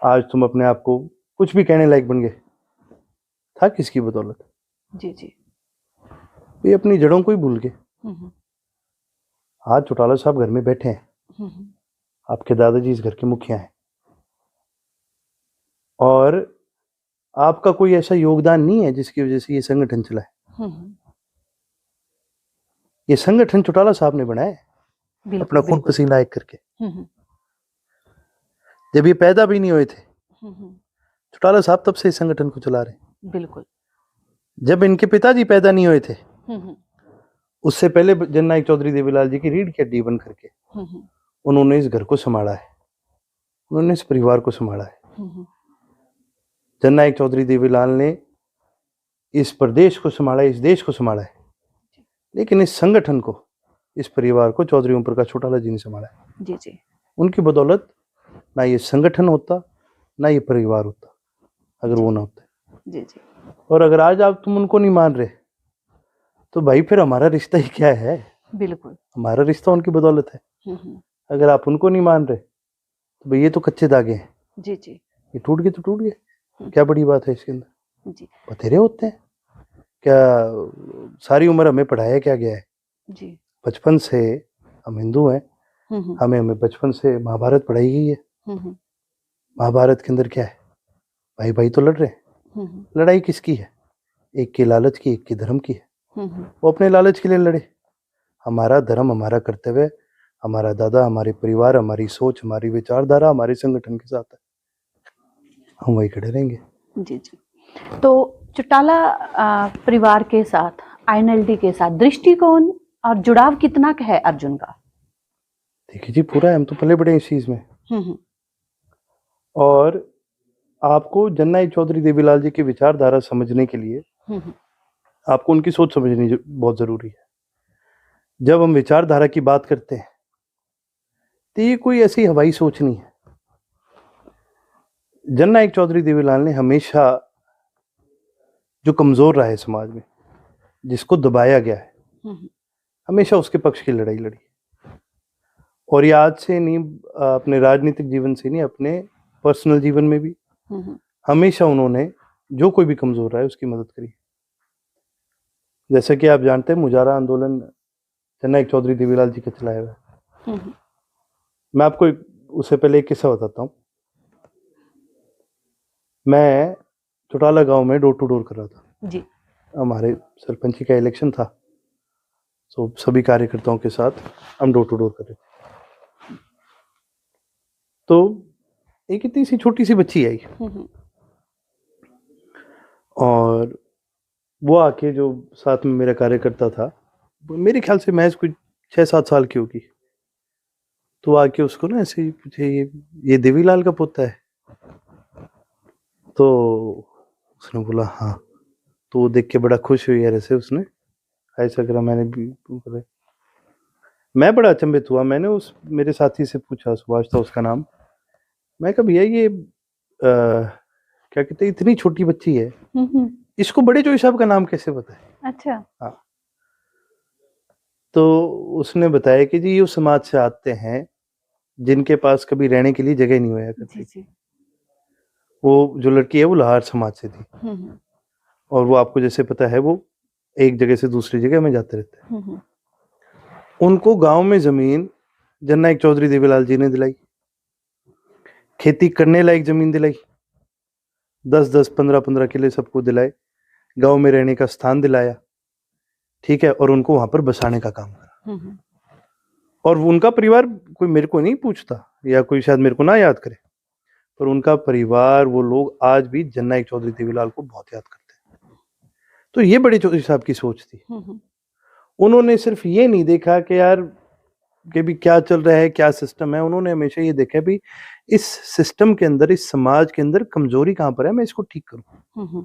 आज तुम अपने आप को कुछ भी कहने लायक बन गए। था किसकी बदौलत? जी जी। ये अपनी जड़ों को ही भूल गए। आज चौटाला साहब घर में बैठे हैं, आपके दादाजी इस घर के मुखिया हैं, और आपका कोई ऐसा योगदान नहीं है जिसकी वजह से ये संगठन चला है। ये संगठन चौटाला साहब ने बनाया है अपना खून पसीना एक करके। जब ये पैदा भी नहीं हुए थे, चौटाला साहब तब से इस संगठन को चला रहे हैं। बिल्कुल। जब इनके पिताजी पैदा नहीं हुए थे, उससे पहले जननायक चौधरी देवीलाल जी की रीढ़ की हड्डी बन करके उन्होंने इस घर को संभाला है, उन्होंने इस परिवार को संभाला है। जननायक चौधरी देवीलाल ने इस प्रदेश को संभाला, इस देश को संभाला है, लेकिन इस संगठन को, इस परिवार को चौधरी ओम प्रकाश चौटाला जी ने संभाला है। जी जी। उनकी बदौलत ना ये संगठन होता, ना ये परिवार होता, अगर वो ना होता। जी जी। और अगर आज आप तुम उनको नहीं मान रहे, तो भाई फिर हमारा रिश्ता ही क्या है? बिल्कुल। हमारा रिश्ता उनकी बदौलत है। अगर आप उनको नहीं मान रहे तो भाई ये तो कच्चे धागे हैं। जी जी। ये टूट गए तो टूट गए, क्या बड़ी बात है इसके अंदर? जी। बतेरे होते हैं क्या? सारी उम्र हमें पढ़ाया क्या गया है? जी। बचपन से हम हिंदू हैं, हमें बचपन से महाभारत पढ़ाई गई है। महाभारत के अंदर क्या है? भाई भाई तो लड़ रहे हैं। लड़ाई किसकी है? एक की लालच की, एक की धर्म की है। वो अपने लालच के लिए लड़े। हमारा धर्म, हमारा कर्तव्य, हमारा दादा, हमारे परिवार, हमारी सोच, हमारी विचारधारा हमारे संगठन के साथ है, हम वही खड़े रहेंगे। जी जी। तो चौटाला परिवार के साथ, INLD के साथ दृष्टिकोण और जुड़ाव कितना है अर्जुन का? देखिए जी, पूरा है, हम तो पले बड़े इस चीज में। और आपको जननायक चौधरी देवीलाल जी की विचारधारा समझने के लिए आपको उनकी सोच समझनी बहुत जरूरी है। जब हम विचारधारा की बात करते हैं तो ये कोई ऐसी हवाई सोच नहीं है। जननायक चौधरी देवीलाल ने हमेशा जो कमजोर रहा है समाज में, जिसको दबाया गया है, हमेशा उसके पक्ष की लड़ाई लड़ी। और ये आज से नहीं, अपने राजनीतिक जीवन से नहीं, अपने पर्सनल जीवन में भी हमेशा उन्होंने जो कोई भी कमजोर रहा है उसकी मदद करी। जैसे कि आप जानते हैं मुजाहरा आंदोलन जननायक चौधरी देवीलाल जी का चलाया हुआ है। मैं आपको उससे पहले एक किस्सा बताता हूँ। मैं चौटाला गांव में डोर टू डोर कर रहा था जी। हमारे सरपंची का इलेक्शन था, तो सभी कार्यकर्ताओं के साथ हम डोर टू डोर कर रहे थे। तो एक इतनी सी छोटी सी बच्ची आई और वो आके, जो साथ में मेरा कार्यकर्ता था, मेरे ख्याल से महज कोई 6-7 साल की होगी, तो आके उसको ना ऐसे ही पूछे, ये देवीलाल का पोता है? तो उसने बोला हाँ। तो वो देख के बड़ा खुश हुई यार, ऐसे उसने ऐसा करा, मैंने भी करे। मैं बड़ा अचंभित हुआ। मैंने उस मेरे साथी से पूछा, सुभाष था उसका नाम, मैं कहा भैया ये क्या कहते हैं, इतनी छोटी बच्ची है, इसको बड़े चोई साहब का नाम कैसे पता है? अच्छा। हाँ। तो उसने बताया कि जी ये उस समाज से आते हैं जिनके पास कभी रहने के लिए जगह नहीं हुआ करती थी। वो जो लड़की है वो लाहौर समाज से थी और वो आपको जैसे पता है वो एक जगह से दूसरी जगह में जाते रहते हैं। उनको गांव में जमीन जननायक चौधरी देवीलाल जी ने दिलाई, खेती करने लायक जमीन दिलाई, 10-10, 15-15 किले सबको दिलाए, गांव में रहने का स्थान दिलाया, ठीक है, और उनको वहां पर बसाने का काम करा। और उनका परिवार कोई मेरे को नहीं पूछता या कोई शायद मेरे को ना याद करे, पर उनका परिवार, वो लोग आज भी जननायक चौधरी देवीलाल को बहुत याद करते हैं। तो ये बड़े चौधरी साहब की सोच थी। उन्होंने सिर्फ ये नहीं देखा कि यार कि भी क्या चल रहा है, क्या सिस्टम है, उन्होंने हमेशा ये देखा भी इस सिस्टम के अंदर, इस समाज के अंदर कमजोरी कहाँ पर है, मैं इसको ठीक करूं।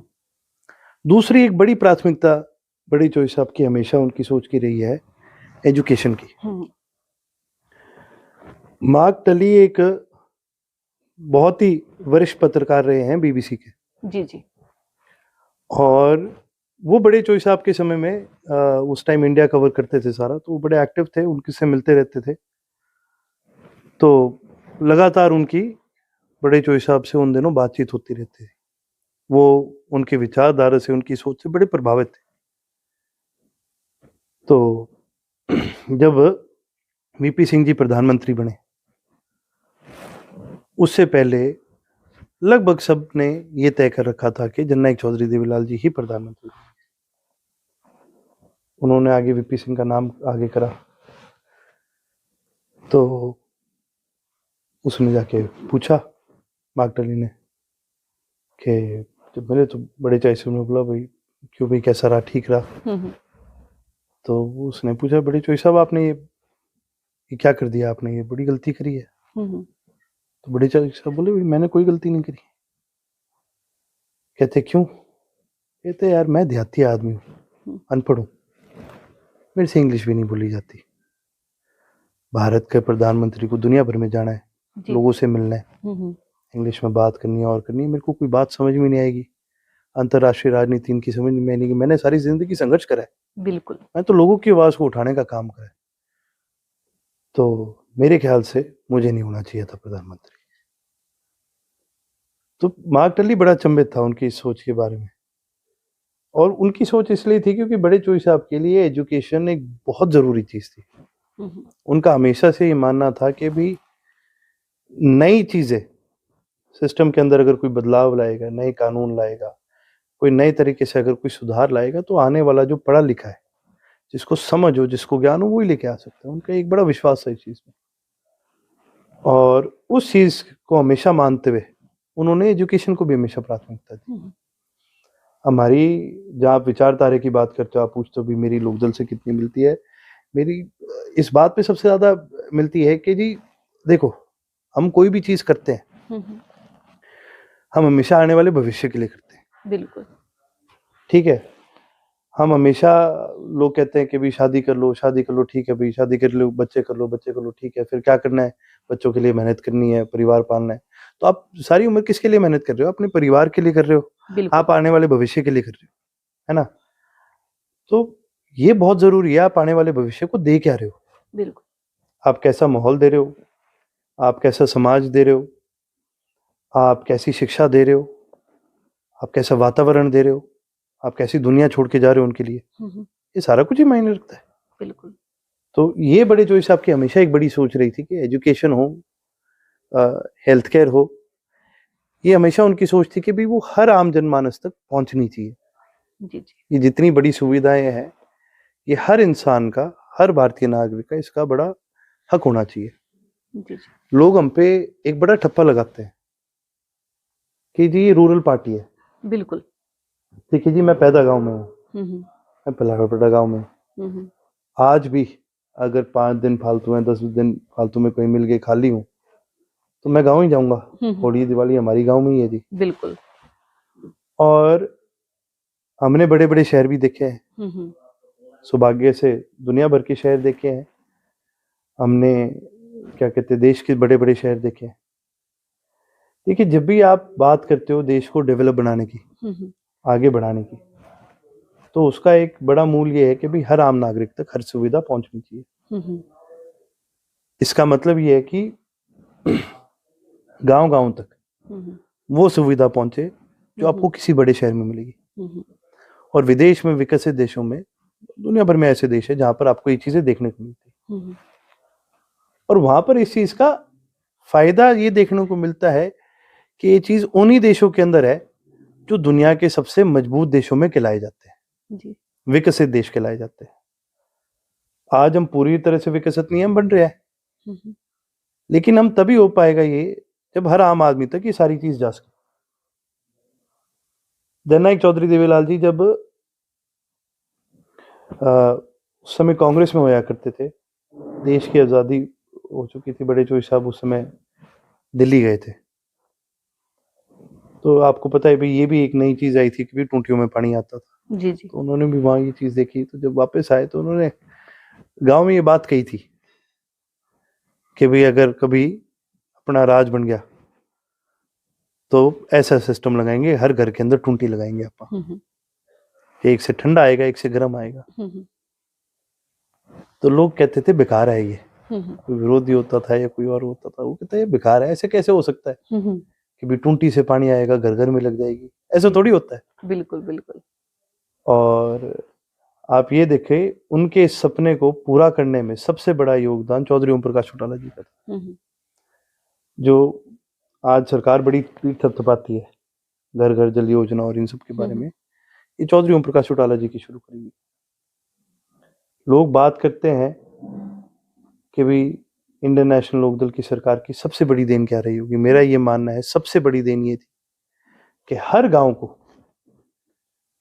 दूसरी एक बड़ी प्राथमिकता बड़ी चौधरी साहब की हमेशा उनकी सोच की रही है एजुकेशन की। मार्क टली एक बहुत ही वरिष्ठ पत्रकार रहे हैं बीबीसी के। जी जी। और वो बड़े चोई साहब के समय में उस टाइम इंडिया कवर करते थे सारा, तो वो बड़े एक्टिव थे, उनके से मिलते रहते थे। तो लगातार उनकी बड़े चोई साहब से उन दिनों बातचीत होती रहती थी। वो उनके विचारधारा से, उनकी सोच से बड़े प्रभावित थे। तो जब वीपी सिंह जी प्रधानमंत्री बने, उससे पहले लगभग सब ने ये तय कर रखा था कि जननायक चौधरी देवीलाल जी ही प्रधानमंत्री। उन्होंने आगे वीपी सिंह का नाम आगे करा। तो उसने जाके पूछा मार्क टली ने कि जब मिले तो बड़े चाय से उन्होंने बोला भाई क्यों भाई, कैसा रहा, ठीक रहा? तो उसने पूछा बड़े चोई साहब आपने ये क्या कर दिया, आपने ये बड़ी गलती करी है। तो बड़े चाय साहब बोले भाई मैंने कोई गलती नहीं करी। कहते क्यों? कहते यार मैं देहाती आदमी हूँ, अनपढ़ हूँ, मेरे से इंग्लिश भी नहीं बोली जाती। भारत के प्रधानमंत्री को दुनिया भर में जाना है, लोगों से मिलना है, इंग्लिश में बात करनी है और करनी है, मेरे को कोई बात समझ में नहीं आएगी, अंतर्राष्ट्रीय राजनीति इनकी समझ में नहीं आएगी। मैंने सारी जिंदगी संघर्ष करा है, बिल्कुल, मैं तो लोगों की आवाज को उठाने का काम करा है, तो मेरे ख्याल से मुझे नहीं होना चाहिए था प्रधानमंत्री। तो मार्क टली बड़ा अचंभित था उनकी इस सोच के बारे में। और उनकी सोच इसलिए थी क्योंकि बड़े चोई साहब के लिए एजुकेशन एक बहुत जरूरी चीज थी। उनका हमेशा से ये मानना था कि भी नई चीजें सिस्टम के अंदर अगर कोई बदलाव लाएगा, नए कानून लाएगा, कोई नए तरीके से अगर कोई सुधार लाएगा, तो आने वाला जो पढ़ा लिखा है, जिसको समझ हो, जिसको ज्ञान हो, वही लेके आ सकता है। उनका एक बड़ा विश्वास है इस चीज में, और उस चीज को हमेशा मानते हुए उन्होंने एजुकेशन को भी हमेशा प्राथमिकता दी। हमारी, जहाँ आप विचारधारा की बात करते हो, आप पूछते हो भी मेरी लोकदल से कितनी मिलती है, मेरी इस बात पे सबसे ज्यादा मिलती है कि जी देखो, हम कोई भी चीज करते हैं, हम हमेशा आने वाले भविष्य के लिए करते हैं। बिल्कुल, ठीक है। हम हमेशा, लोग कहते हैं कि भी शादी कर लो, शादी कर लो, ठीक है भाई, शादी कर लो, बच्चे कर लो, बच्चे कर लो, ठीक है, फिर क्या करना है? बच्चों के लिए मेहनत करनी है, परिवार पालना है। तो आप सारी उम्र किसके लिए मेहनत कर रहे हो? अपने परिवार के लिए कर रहे हो, आप आने वाले भविष्य के लिए कर रहे हो, है ना? तो ये बहुत जरूरी है, आप आने वाले भविष्य को दे क्या रहे हो? बिल्कुल। आप कैसा माहौल दे रहे हो, आप कैसा समाज दे रहे हो, आप कैसी शिक्षा दे रहे हो, आप कैसा वातावरण दे रहे हो, आप कैसी दुनिया छोड़ के जा रहे हो उनके लिए। ये सारा कुछ ही मायने रखता है। बिल्कुल। तो ये बड़े चॉइस आपकी हमेशा एक बड़ी सोच रही थी कि एजुकेशन हो, हेल्थ केयर हो, ये हमेशा उनकी सोच थी कि भी वो हर आम जनमानस तक पहुंचनी चाहिए। जी जी। ये जितनी बड़ी सुविधाएं हैं, ये हर इंसान का, हर भारतीय नागरिक का इसका बड़ा हक होना चाहिए। जी जी। लोग हम पे एक बड़ा ठप्पा लगाते हैं कि जी ये रूरल पार्टी है। बिल्कुल। देखिए जी, मैं पैदा गांव में हूँ, मैं पला बड़ा गांव में हूँ। आज भी अगर 5 दिन फालतू में, 10 दिन फालतू में कहीं मिल गए, खाली हूँ, तो मैं गांव ही जाऊंगा। होली दिवाली हमारी गांव में ही है जी। बिल्कुल। और हमने बड़े बड़े शहर भी देखे हैं, सौभाग्य से दुनिया भर के शहर देखे हैं हमने, क्या कहते हैं, देश के बड़े बड़े शहर देखे हैं। देखिए, जब भी आप बात करते हो देश को डेवलप बनाने की, आगे बढ़ाने की, तो उसका एक बड़ा मूल ये है कि भाई हर आम नागरिक तक हर सुविधा पहुंचनी चाहिए। इसका मतलब ये है कि गांव गांव तक वो सुविधा पहुंचे जो आपको किसी बड़े शहर में मिलेगी। और विदेश में, विकसित देशों में, दुनिया भर में ऐसे देश है जहां पर आपको ये चीजें देखने को मिलती है। और वहां पर इस चीज का फायदा ये देखने को मिलता है कि ये चीज उन्हीं देशों के अंदर है जो दुनिया के सबसे मजबूत देशों में कहलाए जाते हैं जी। विकसित देश कहलाए जाते हैं। आज हम पूरी तरह से विकसित नहीं हम बन रहे हैं, लेकिन हम तभी हो पाएगा ये जब हर आम आदमी तक ये सारी चीज जा सके। जननायक चौधरी देवीलाल जी जब उस समय कांग्रेस में होया करते थे, देश की आजादी हो चुकी थी, बड़े चौधरी साहब उस समय दिल्ली गए थे। तो आपको पता है भाई, ये भी एक नई चीज आई थी कि भी टूटियों में पानी आता था जी जी। तो उन्होंने भी वहां ये चीज देखी। तो जब वापस आए तो उन्होंने गांव में ये बात कही थी कि भाई अगर कभी अपना राज बन गया तो ऐसा सिस्टम लगाएंगे, हर घर के अंदर टूटी लगाएंगे आप, एक से ठंडा आएगा, एक से गर्म आएगा। तो लोग कहते थे बेकार है ये, कोई विरोधी होता था या कोई और होता था, वो कहता है बेकार है, ऐसे कैसे हो सकता है कि भी टूटी से पानी आएगा, घर घर में लग जाएगी, ऐसा थोड़ी होता है। बिल्कुल बिल्कुल। और आप ये देखें, उनके इस सपने को पूरा करने में सबसे बड़ा योगदान चौधरी ओम प्रकाश चौटाला जी का था, जो आज सरकार बड़ी पीठ थपथपाती है घर घर जल योजना और इन सब के बारे में, ये चौधरी ओम प्रकाश चौटाला जी की शुरू करी हुई। लोग बात करते हैं कि भाई इंडियन नेशनल लोकदल की सरकार की सबसे बड़ी देन क्या रही होगी। मेरा ये मानना है सबसे बड़ी देन ये थी कि हर गांव को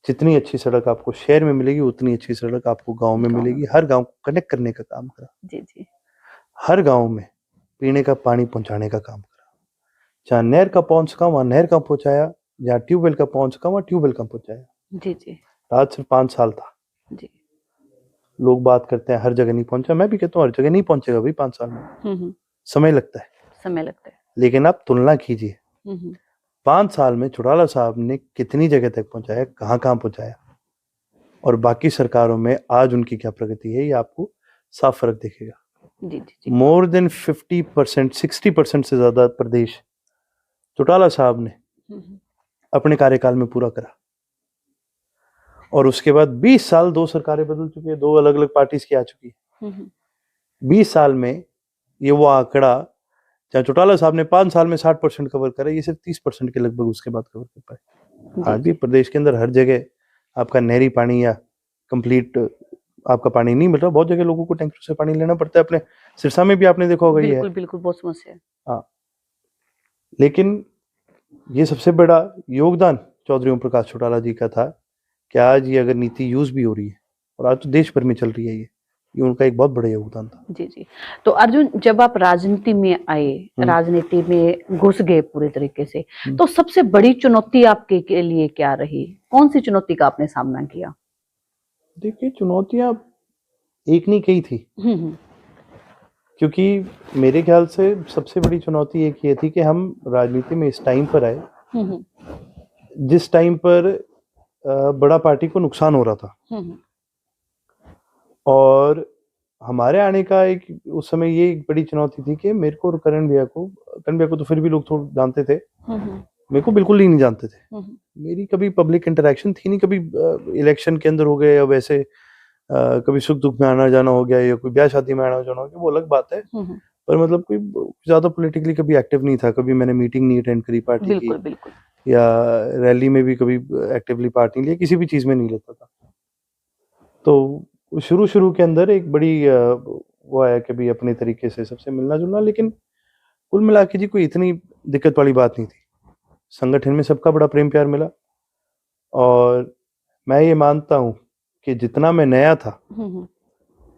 जितनी अच्छी सड़क आपको शहर में मिलेगी उतनी अच्छी सड़क आपको गांव में मिलेगी। हर गांव को कनेक्ट करने का काम करा जी जी। हर गांव में पीने का पानी पहुंचाने का काम करा, जहाँ नहर का पहुंच सका वहां नहर का पहुंचाया, जहाँ ट्यूबवेल का पहुंच सका वहां ट्यूबवेल का पहुंचाया जी जी। आज सिर्फ 5 साल था जी। लोग बात करते हैं हर जगह नहीं पहुंचा, मैं भी कहता हूँ हर जगह नहीं पहुंचेगा भाई 5 साल में, समय लगता है, समय लगता है। लेकिन आप तुलना कीजिए 5 साल में चौटाला साहब ने कितनी जगह तक पहुंचाया, कहाँ कहाँ पहुंचाया, और बाकी सरकारों में आज उनकी क्या प्रगति है, ये आपको साफ फर्क दिखेगा जी जी। मोर देन 50%, 60% से ज्यादा प्रदेश चौटाला साहब ने अपने कार्यकाल में पूरा करा। और उसके बाद 20 साल 2 सरकारें बदल चुकी है, 2 अलग अलग पार्टीज की आ चुकी है। 20 साल में ये वो आंकड़ा, जहाँ चौटाला साहब ने 5 साल में 60% कवर करा, ये सिर्फ 30% के लगभग उसके बाद कवर कर पाए। आज भी प्रदेश के अंदर हर जगह आपका नहरी पानी या कंप्लीट आपका पानी नहीं मिल रहा, बहुत जगह लोगों को टैंकर से पानी लेना पड़ता है। अपने सिरसा में भी आपने देखा होगा ये है। बिल्कुल बिल्कुल, बहुत समस्या है। हाँ, लेकिन ये सबसे बड़ा योगदान चौधरी ओम प्रकाश चौटाला जी का था कि आज ये अगर नीति यूज भी हो रही है और आज तो देश भर में चल रही है, ये उनका एक बहुत बड़ा योगदान था जी जी। तो अर्जुन, जब आप राजनीति में आए, राजनीति में घुस गए पूरे तरीके से, तो सबसे बड़ी चुनौती आपके के लिए क्या रही? कौन सी चुनौती का आपने सामना किया? देखिए, चुनौतियां एक नहीं कई थी, क्योंकि मेरे ख्याल से सबसे बड़ी चुनौती एक ये थी कि हम राजनीति में इस टाइम पर आए जिस टाइम पर बड़ा पार्टी को नुकसान हो रहा था। और हमारे आने का एक उस समय ये एक बड़ी चुनौती थी कि मेरे को और करण भैया को तो फिर भी लोग थोड़ा जानते थे, मेरे को बिल्कुल ही नहीं जानते थे। मेरी कभी पब्लिक इंटरेक्शन थी नहीं, कभी इलेक्शन के अंदर हो गए या वैसे कभी सुख दुख में आना जाना हो गया या कोई ब्याह शादी में आना जाना हो गया, वो अलग बात है। पर मतलब कोई ज्यादा पॉलिटिकली कभी एक्टिव नहीं था, कभी मैंने मीटिंग नहीं अटेंड करी पार्टी की, बिल्कुल या रैली में भी कभी एक्टिवली पार्ट नहीं लिया, किसी भी चीज में नहीं लेता था। तो शुरू के अंदर एक बड़ी वो आया कि भाई अपने तरीके से सबसे मिलना जुलना, लेकिन कुल मिला के जी कोई इतनी दिक्कत वाली बात नहीं थी। संगठन में सबका बड़ा प्रेम प्यार मिला, और मैं ये मानता हूँ कि जितना मैं नया था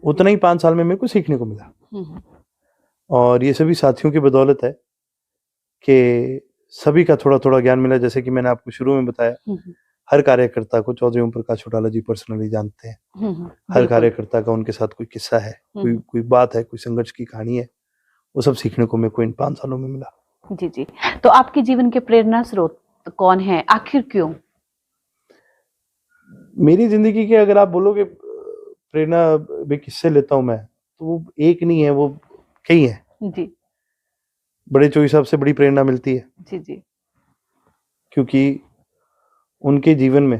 उतना ही 5 साल में मेरे को सीखने को मिला। और ये सभी साथियों की बदौलत है कि सभी का थोड़ा थोड़ा ज्ञान मिला। जैसे कि मैंने आपको शुरू में बताया, हर कार्यकर्ता को चौधरी ओम प्रकाश चौटाला जी पर्सनली जानते हैं। हर कार्यकर्ता का उनके साथ कोई किस्सा है, कोई बात है, कोई संघर्ष की कहानी है, वो सब सीखने को मेरे को इन 5 सालों में मिला। जी। तो आपके जीवन के प्रेरणा स्रोत कौन है, आखिर क्यों? मेरी जिंदगी के अगर आप बोलोगे प्रेरणा भी किससे लेता हूं मैं, तो वो एक नहीं है, वो कई है जी। बड़े चोई साहब से बड़ी प्रेरणा मिलती है जी। क्योंकि उनके जीवन में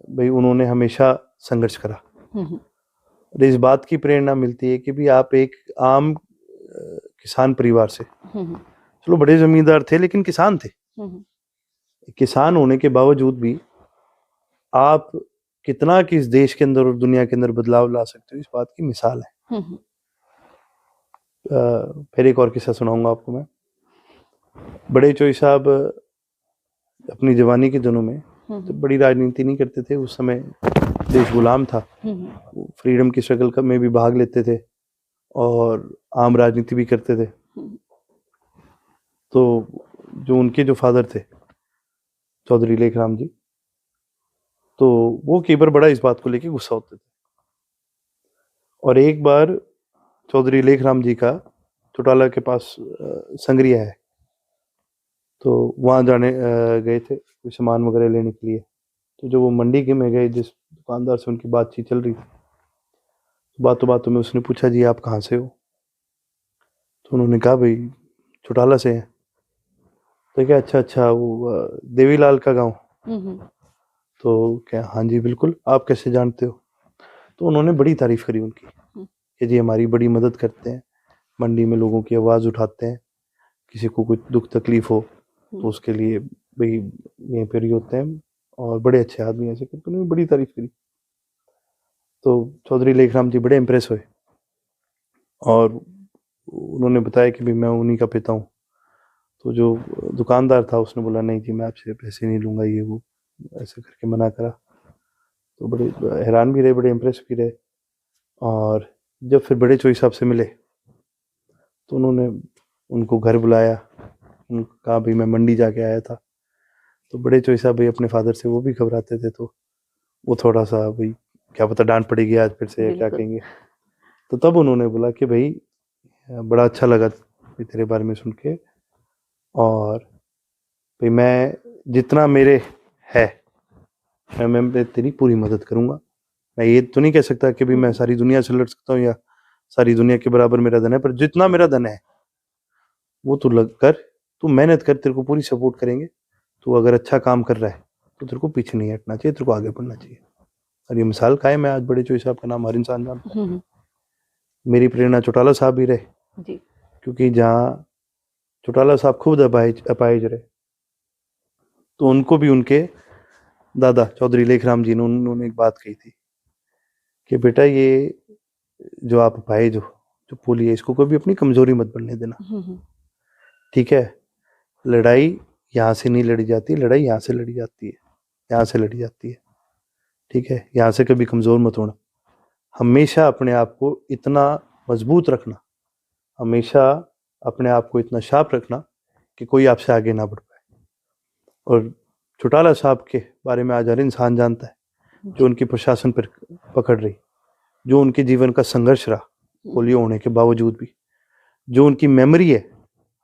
भाई उन्होंने हमेशा संघर्ष करा। और इस बात की प्रेरणा मिलती है कि भी आप एक आम किसान परिवार से, चलो बड़े जमींदार थे लेकिन किसान थे, किसान होने के बावजूद भी आप कितना किस देश के अंदर और दुनिया के अंदर बदलाव ला सकते हो, इस बात की मिसाल है। फिर एक और किस्सा सुनाऊंगा आपको मैं। बड़े चोई साहब अपनी जवानी के दिनों में तो बड़ी राजनीति नहीं करते थे, उस समय देश गुलाम था, फ्रीडम की स्ट्रगल में भी भाग लेते थे और आम राजनीति भी करते थे। तो जो उनके जो फादर थे चौधरी लेखराम जी, तो वो कई बार बड़ा इस बात को लेके गुस्सा होते थे। और एक बार चौधरी लेखराम जी का चौटाला के पास संग्रिया है, तो वहां जाने गए थे कोई सामान वगैरह लेने के लिए। तो जो वो मंडी के में गए, जिस दुकानदार से उनकी बातचीत चल रही थी, तो बातों में उसने पूछा जी आप कहाँ से हो? तो उन्होंने कहा भाई चौटाला से हैं। तो क्या अच्छा वो देवीलाल का गांव? तो क्या हाँ जी बिल्कुल, आप कैसे जानते हो? तो उन्होंने बड़ी तारीफ करी उनकी कि जी हमारी बड़ी मदद करते हैं, मंडी में लोगों की आवाज़ उठाते हैं, किसी को कुछ दुख तकलीफ हो तो उसके लिए भाई यहीं पर ही होते हैं, और बड़े अच्छे आदमी ऐसे करके उन्होंने बड़ी तारीफ करी। तो चौधरी लेखराम जी बड़े इम्प्रेस हुए और उन्होंने बताया कि भाई मैं उन्हीं का पिता हूँ। तो जो दुकानदार था उसने बोला नहीं जी मैं आपसे पैसे नहीं लूँगा, ये वो ऐसे करके मना करा। तो बड़े हैरान भी रहे, बड़े इम्प्रेस भी रहे। और जब फिर बड़े चोई साहब से मिले तो उन्होंने उनको घर बुलाया, उनको कहा भाई मैं मंडी जाके आया था। तो बड़े चोई साहब भाई अपने फादर से वो भी घबराते थे, तो वो थोड़ा सा भाई क्या पता डांट पड़ेगी आज फिर से, क्या कहेंगे। तो तब उन्होंने बोला कि भाई बड़ा अच्छा लगा तेरे बारे में सुन के, और भाई मैं जितना मेरे है मैं तेरी पूरी मदद करूंगा। मैं ये तो नहीं कह सकता कि भाई मैं सारी दुनिया से लड़ सकता हूँ या सारी दुनिया के बराबर मेरा धन है, पर जितना मेरा धन है वो तू लग कर, तू मेहनत कर, तेरे को पूरी सपोर्ट करेंगे। तू अगर अच्छा काम कर रहा है तो तेरे को पीछे नहीं हटना चाहिए, तेरे को आगे बढ़ना चाहिए। और ये मिसाल कायम है, आज बड़े चोई साहब का नाम हर इंसान जानता है। मेरी प्रेरणा चौटाला साहब भी रहे जी। क्योंकि जहाँ चौटाला साहब खुद अपाहिज रहे, तो उनको भी उनके दादा चौधरी लेखराम जी ने उन्होंने एक बात कही थी कि बेटा ये जो आप अपाहिज हो, जो पोली है, इसको कभी अपनी कमजोरी मत बनने देना। ठीक है, लड़ाई यहाँ से नहीं लड़ी जाती, लड़ाई यहाँ से लड़ी जाती है, यहाँ से लड़ी जाती है। ठीक है, यहाँ से कभी कमजोर मत होना, हमेशा अपने आप को इतना मजबूत रखना, हमेशा अपने आप को इतना शार्प रखना कि कोई आपसे आगे ना बढ़ पाए। और चौटाला साहब के बारे में आज हर इंसान जानता है, जो उनकी प्रशासन पर पकड़ रही, जो उनके जीवन का संघर्ष रहा पोलियो होने के बावजूद भी, जो उनकी मेमोरी है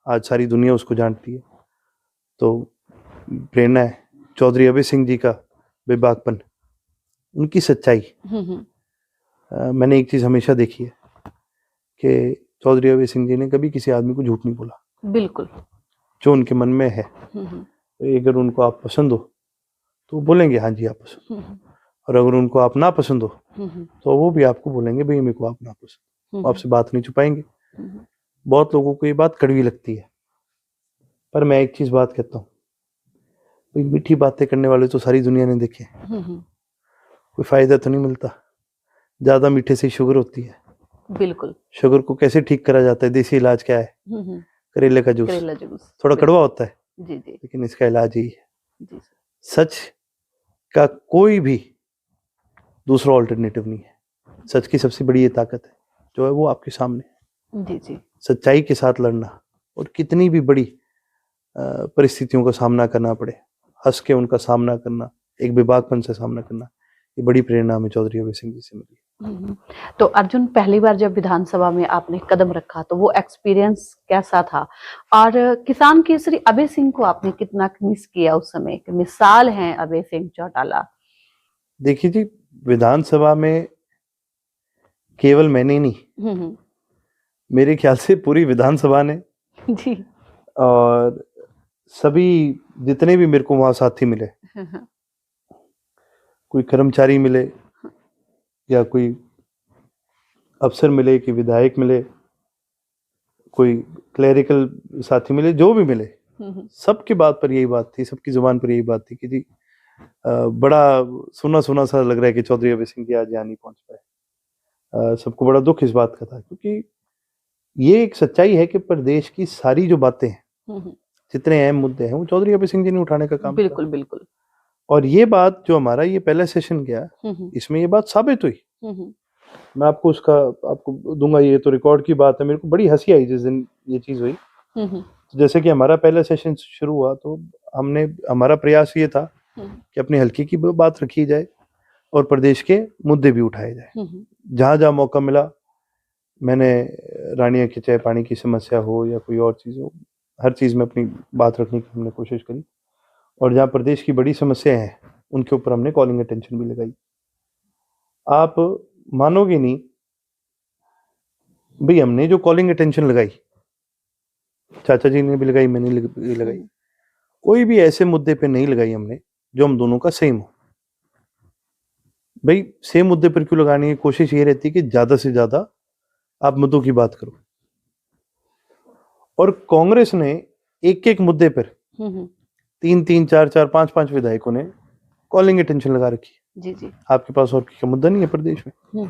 आज सारी दुनिया उसको जानती है। तो प्रेरणा है चौधरी अभय सिंह जी का बेबाकपन, उनकी सच्चाई। मैंने एक चीज हमेशा देखी है कि चौधरी अभय सिंह जी ने कभी किसी आदमी को झूठ नहीं बोला। बिल्कुल, जो उनके मन में है, अगर उनको आप पसंद हो तो बोलेंगे हाँ जी आप पसंद, और अगर उनको आप ना पसंद हो तो वो भी आपको बोलेंगे भाई मेरे को आप ना पसंद, वो आपसे बात नहीं छुपाएंगे। बहुत लोगों को ये बात कड़वी लगती है, पर मैं एक चीज बात कहता हूँ, भाई मीठी बातें करने वाले तो सारी दुनिया ने देखे, कोई फायदा तो नहीं मिलता। ज्यादा मीठे से शुगर होती है। बिल्कुल। शुगर को कैसे ठीक करा जाता है? देसी इलाज क्या है? करेले का जूस। करेला जूस थोड़ा कड़वा होता है जी जी लेकिन इसका इलाज ही है। जी सच का कोई भी दूसरा ऑल्टरनेटिव नहीं है। सच की सबसे बड़ी ये ताकत है जो है वो आपके सामने है। जी जी सच्चाई के साथ लड़ना, और कितनी भी बड़ी परिस्थितियों का सामना करना पड़े, हंस के उनका सामना करना, एक बेबाकपन से सामना करना, ये बड़ी प्रेरणा हमें चौधरी अभय सिंह जी से मिली। तो अर्जुन, पहली बार जब विधानसभा में आपने कदम रखा तो वो एक्सपीरियंस कैसा था, और किसान केसरी अभय सिंह को आपने कितना मिस किया उस समय? मिसाल हैं अभय सिंह चौटाला। देखिए जी, विधानसभा में केवल मैंने नहीं, मेरे ख्याल से पूरी विधानसभा ने जी और सभी जितने भी मेरे को वहां साथी मिले, कोई कर्मचारी मिले या कोई अफसर मिले कि विधायक मिले, कोई क्लरिकल साथी मिले, जो भी मिले, सबकी बात पर यही बात थी, सबकी जुबान पर यही बात थी कि जी बड़ा सुना सुना सा लग रहा है कि चौधरी अभय सिंह जी आज यहाँ नहीं पहुंच पाए। सबको बड़ा दुख इस बात का था, क्योंकि ये एक सच्चाई है कि प्रदेश की सारी जो बातें हैं, जितने अहम मुद्दे हैं, वो चौधरी अभय सिंह जी ने उठाने का काम किया। बिल्कुल बिल्कुल। और ये बात जो हमारा ये पहला सेशन गया, इसमें ये बात साबित हुई। मैं आपको उसका आपको दूंगा, ये तो रिकॉर्ड की बात है। मेरे को बड़ी हंसी आई जिस दिन ये चीज हुई। तो जैसे कि हमारा पहला सेशन शुरू हुआ तो हमारा प्रयास ये था कि अपने हल्के की बात रखी जाए और प्रदेश के मुद्दे भी उठाए जाए। जहां जहां मौका मिला, मैंने रानिया के चाहे पानी की समस्या हो या कोई और चीज हो, हर चीज में अपनी बात रखने की हमने कोशिश करी। और जहाँ प्रदेश की बड़ी समस्या है उनके ऊपर हमने कॉलिंग अटेंशन भी लगाई। आप मानोगे नहीं भाई, हमने जो कॉलिंग अटेंशन लगाई, चाचा जी ने भी लगाई, मैंने भी लगाई, कोई भी ऐसे मुद्दे पे नहीं लगाई हमने जो हम दोनों का सेम हो। भाई सेम मुद्दे पर क्यों लगाने की कोशिश ये रहती कि ज्यादा से ज्यादा आप मुद्दों की बात करो। और कांग्रेस ने एक एक मुद्दे पर 3-3, 4-4, 5-5 विधायकों ने कॉलिंग अटेंशन लगा रखी। जी जी। आपके पास और क्या मुद्दा नहीं है प्रदेश में?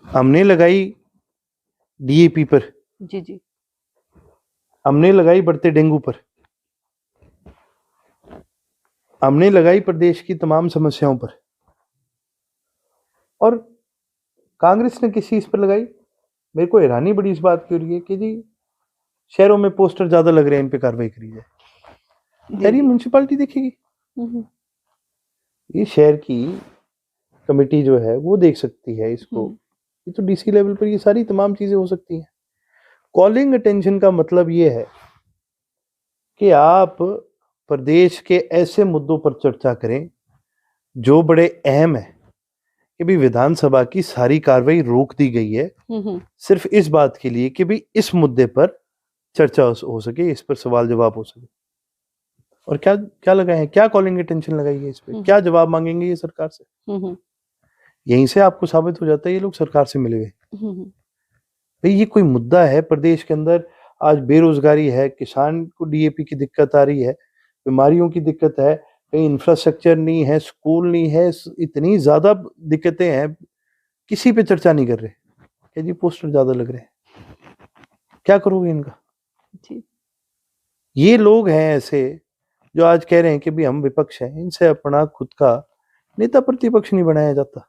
हमने लगाई डीएपी पर, जी जी, हमने लगाई बढ़ते डेंगू पर, हमने लगाई प्रदेश की तमाम समस्याओं पर। और कांग्रेस ने किस चीज पर लगाई? मेरे को हैरानी बड़ी इस बात की हो रही है कि जी शहरों में पोस्टर ज्यादा लग रहे हैं, इन पे कार्रवाई करी जाए। यार ये म्यूनसिपालिटी देखेगी, ये शहर की कमेटी जो है वो देख सकती है इसको। ये तो डीसी लेवल पर ये सारी तमाम चीजें हो सकती हैं। कॉलिंग अटेंशन का मतलब ये है कि आप प्रदेश के ऐसे मुद्दों पर चर्चा करें जो बड़े अहम है, कि भी विधानसभा की सारी कार्रवाई रोक दी गई है सिर्फ इस बात के लिए कि भी इस मुद्दे पर चर्चा हो सके, इस पर सवाल जवाब हो सके। और क्या क्या लगाए हैं, क्या कॉलिंग अटेंशन लगाई है इस पे, क्या जवाब मांगेंगे ये सरकार से? यहीं से आपको साबित हो जाता है ये लोग सरकार से मिले हुए। भाई ये कोई मुद्दा है प्रदेश के अंदर? आज बेरोजगारी है, किसान को डीएपी की दिक्कत आ रही है, बीमारियों की दिक्कत है, कहीं इंफ्रास्ट्रक्चर नहीं है, स्कूल नहीं है, इतनी ज्यादा दिक्कतें हैं, किसी पे चर्चा नहीं कर रहे। क्या जी पोस्टर ज्यादा लग रहे हैं? क्या करोगे इनका? जी। ये लोग हैं ऐसे जो आज कह रहे हैं कि भी हम विपक्ष हैं, इनसे अपना खुद का नेता प्रतिपक्ष नहीं बनाया जाता।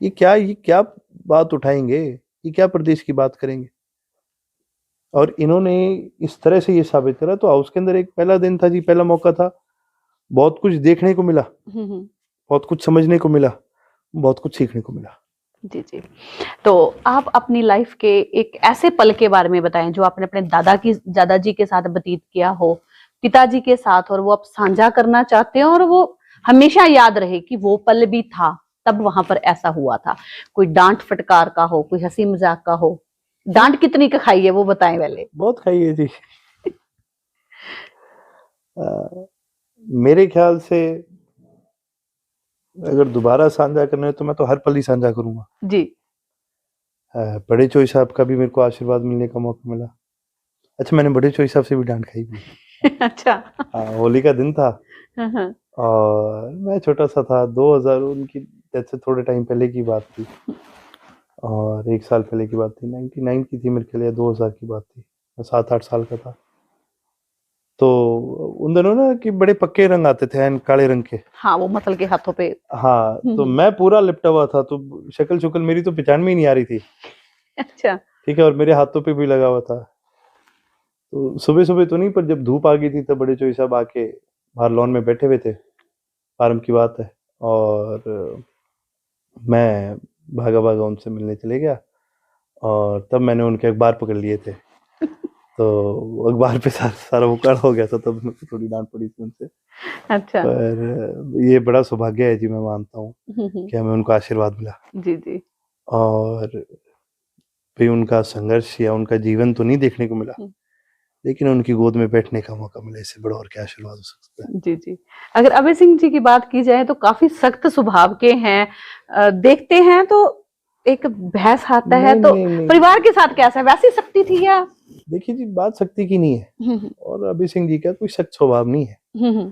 ये क्या बात उठाएंगे, ये क्या प्रदेश की बात करेंगे? और इन्होंने इस तरह से ये साबित करा। तो हाउस के अंदर एक पहला दिन था जी, पहला मौका था, बहुत कुछ देखने को मिला, बहुत कुछ समझने को मिला, बहुत कुछ सीखने को मिला। जी जी। तो आप अपनी लाइफ के एक ऐसे पल के बारे में बताएं जो आपने अपने दादाजी के साथ व्यतीत किया हो, पिताजी के साथ, और वो आप साझा करना चाहते हैं और वो हमेशा याद रहे कि वो पल भी था, तब वहां पर ऐसा हुआ था। कोई डांट फटकार का हो, कोई हंसी मजाक का हो। डांट कितनी का खाई है वो बताएं पहले। बहुत खाई है जी। मेरे ख्याल से अगर दोबारा साझा करना है तो मैं तो हर पल ही साझा करूंगा जी। बड़े चोई साहब का भी मेरे को आशीर्वाद मिलने का मौका मिला। अच्छा, मैंने बड़े चोई साहब से भी डांट खाई भी। अच्छा। हाँ, होली का दिन था हाँ, हाँ। और मैं छोटा सा था, 2000 उनकी डेथ से थोड़े टाइम पहले की बात थी और 1 साल पहले की बात थी, 99 की थी मेरे ख्याल, या 2000 की बात थी, मैं 7-8 साल का था। तो उन दिनों ना कि बड़े पक्के रंग आते थे एंड काले रंग के। हाँ, वो मतल के हाथों पे। हाँ, तो मैं पूरा लिपटा हुआ था, तो शक्ल शुक्ल मेरी तो पहचान में ही नहीं आ रही थी। अच्छा। ठीक है, और मेरे हाथों पे भी लगा हुआ था। तो सुबह सुबह तो नहीं, पर जब धूप आ गई थी तब बड़े चोई साहब आके बाहर लॉन में बैठे हुए थे, आराम की बात है, और मैं भागा भागा उनसे मिलने चले गया और तब मैंने उनके अखबार पकड़ लिए थे। तो अखबार पे सारा वो कड़ा हो गया था, तब मुझे थोड़ी डांट पड़ी थी उनसे। अच्छा। पर ये बड़ा सौभाग्य है जी, मैं मानता हूँ कि हमें उनका आशीर्वाद मिला। जी, जी। और भी उनका संघर्ष या उनका जीवन तो नहीं देखने को मिला, लेकिन उनकी गोद में बैठने का मौका मिला, इससे बड़ा और क्या आशीर्वाद हो सकता है। जी, जी। अगर अभय सिंह जी की बात की जाए तो काफी सख्त स्वभाव के हैं। देखते हैं तो एक भैंस आता है, तो नहीं। परिवार के साथ कैसा है, वैसी सख्ती थी या? देखिए जी, बात शक्ति की नहीं है और अभय सिंह जी का कोई सख्त स्वभाव नहीं है।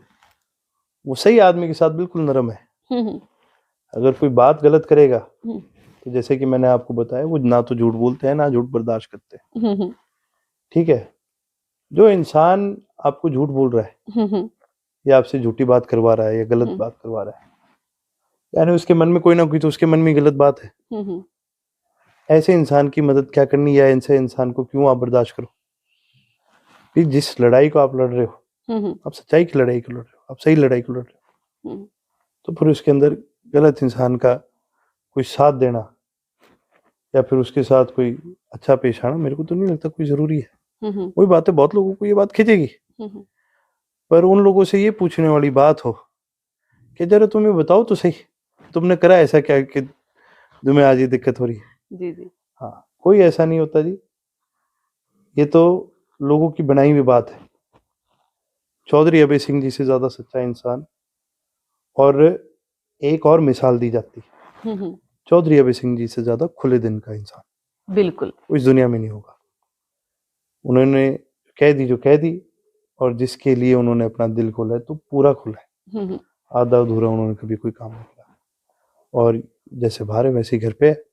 वो सही आदमी के साथ बिल्कुल नरम है। अगर कोई बात गलत करेगा तो जैसे कि मैंने आपको बताया, वो ना तो झूठ बोलते हैं ना झूठ बर्दाश्त करते हैं। ठीक है, जो इंसान आपको झूठ बोल रहा है या आपसे झूठी बात करवा रहा है या गलत बात करवा रहा है, यानी उसके मन में कोई ना कोई तो उसके मन में गलत बात है। ऐसे इंसान की मदद क्या करनी, या ऐसे इंसान को क्यों आप बर्दाश्त करो? कि जिस लड़ाई को आप लड़ रहे हो, आप सच्चाई की लड़ाई को लड़ रहे हो, आप सही लड़ाई को लड़ रहे हो, तो फिर उसके अंदर गलत इंसान का कोई साथ देना या फिर उसके साथ कोई अच्छा पेश आना मेरे को तो नहीं लगता कोई जरूरी है। वही बात है, बहुत लोगों को ये बात खींचेगी, पर उन लोगों से ये पूछने वाली बात हो कि जरा तुम्हें बताओ तो सही, तुमने करा ऐसा क्या कि तुम्हें आज ये दिक्कत हो रही है? जी, जी। हाँ, कोई ऐसा नहीं होता जी, ये तो लोगों की बनाई हुई बात है। चौधरी अभय सिंह जी से ज्यादा सच्चा इंसान और एक और मिसाल दी जाती है, चौधरी अभय सिंह जी से ज्यादा खुले दिन का इंसान बिल्कुल। इस दुनिया में नहीं होगा। उन्होंने कह दी जो कह दी, और जिसके लिए उन्होंने अपना दिल खोला है तो पूरा खोला है, आधा अधूरा उन्होंने कभी कोई काम नहीं किया। और जैसे बाहर है वैसे ही घर पे है,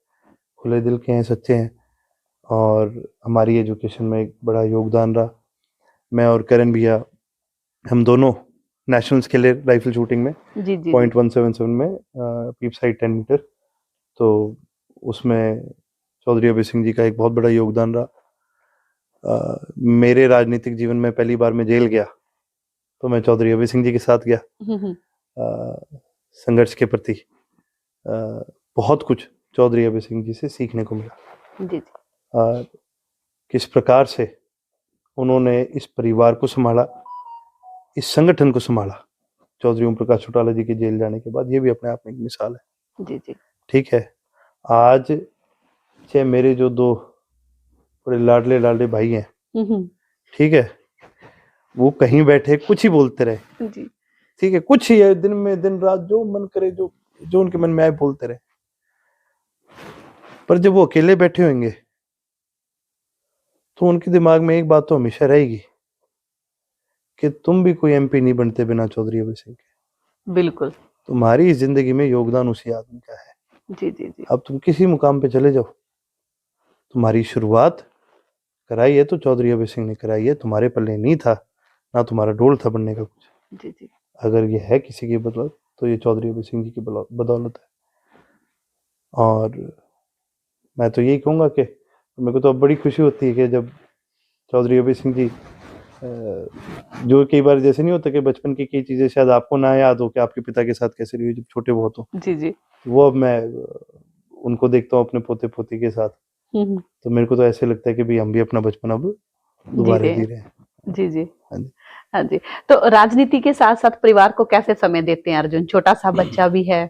खुले दिल के हैं, सच्चे हैं, और हमारी एजुकेशन में एक बड़ा योगदान रहा। मैं और करण भैया, हम दोनों नेशनल्स खेले राइफल शूटिंग में, जी, जी। .177 में, पीप साइड 10 मीटर, तो उसमें चौधरी अभय सिंह जी का एक बहुत बड़ा योगदान रहा। मेरे राजनीतिक जीवन में पहली बार मैं जेल गया तो मैं चौधरी अभय सिंह जी के साथ गया। संघर्ष के प्रति बहुत कुछ चौधरी अभय सिंह जी से सीखने को मिला। जी, जी। किस प्रकार से उन्होंने इस परिवार को संभाला, इस संगठन को संभाला चौधरी ओम प्रकाश चौटाला जी के जेल जाने के बाद, ये भी अपने आप में एक मिसाल है। जी, जी। ठीक है, आज चाहे मेरे जो दो बड़े लाडले लाडले भाई हैं, ठीक है, वो कहीं बैठे कुछ ही बोलते रहे, जी। ठीक है, कुछ ही है, दिन में दिन रात जो मन करे, जो उनके मन में आए बोलते रहे, पर जब वो अकेले बैठे होंगे तो उनके दिमाग में एक बात तो हमेशा रहेगी कि तुम भी कोई एमपी नहीं बनते बिना चौधरी अभय सिंह के। बिल्कुल। तुम्हारी जिंदगी में योगदान उसी आदमी का है। जी, जी, जी। अब तुम किसी मुकाम पे चले जाओ, तुम्हारी शुरुआत कराई है तो चौधरी अभय सिंह ने कराई है, तुम्हारे पल्ले नहीं था, ना तुम्हारा डोल था बनने का कुछ। जी, जी। अगर ये है किसी की बदौलत तो ये चौधरी अभय सिंह जी की बदौलत है। और मैं तो यही कहूँगा कि मेरे को तो अब बड़ी खुशी होती है कि जब चौधरी अभय सिंह जी, जो कई बार जैसे नहीं होता कि बचपन की कई चीज़ें शायद आपको ना याद हो कि आपके पिता के साथ कैसे रही जब छोटे बहुत हो, जी, जी। वो अब मैं उनको देखता हूँ अपने पोते पोती के साथ, तो मेरे को तो ऐसे लगता है कि भाई हम भी अपना बचपन अब दोबारा जी रहे हैं। जी, जी। हाँ जी। हाँ जी। तो राजनीति के साथ साथ परिवार को कैसे समय देते हैं अर्जुन? छोटा सा बच्चा भी है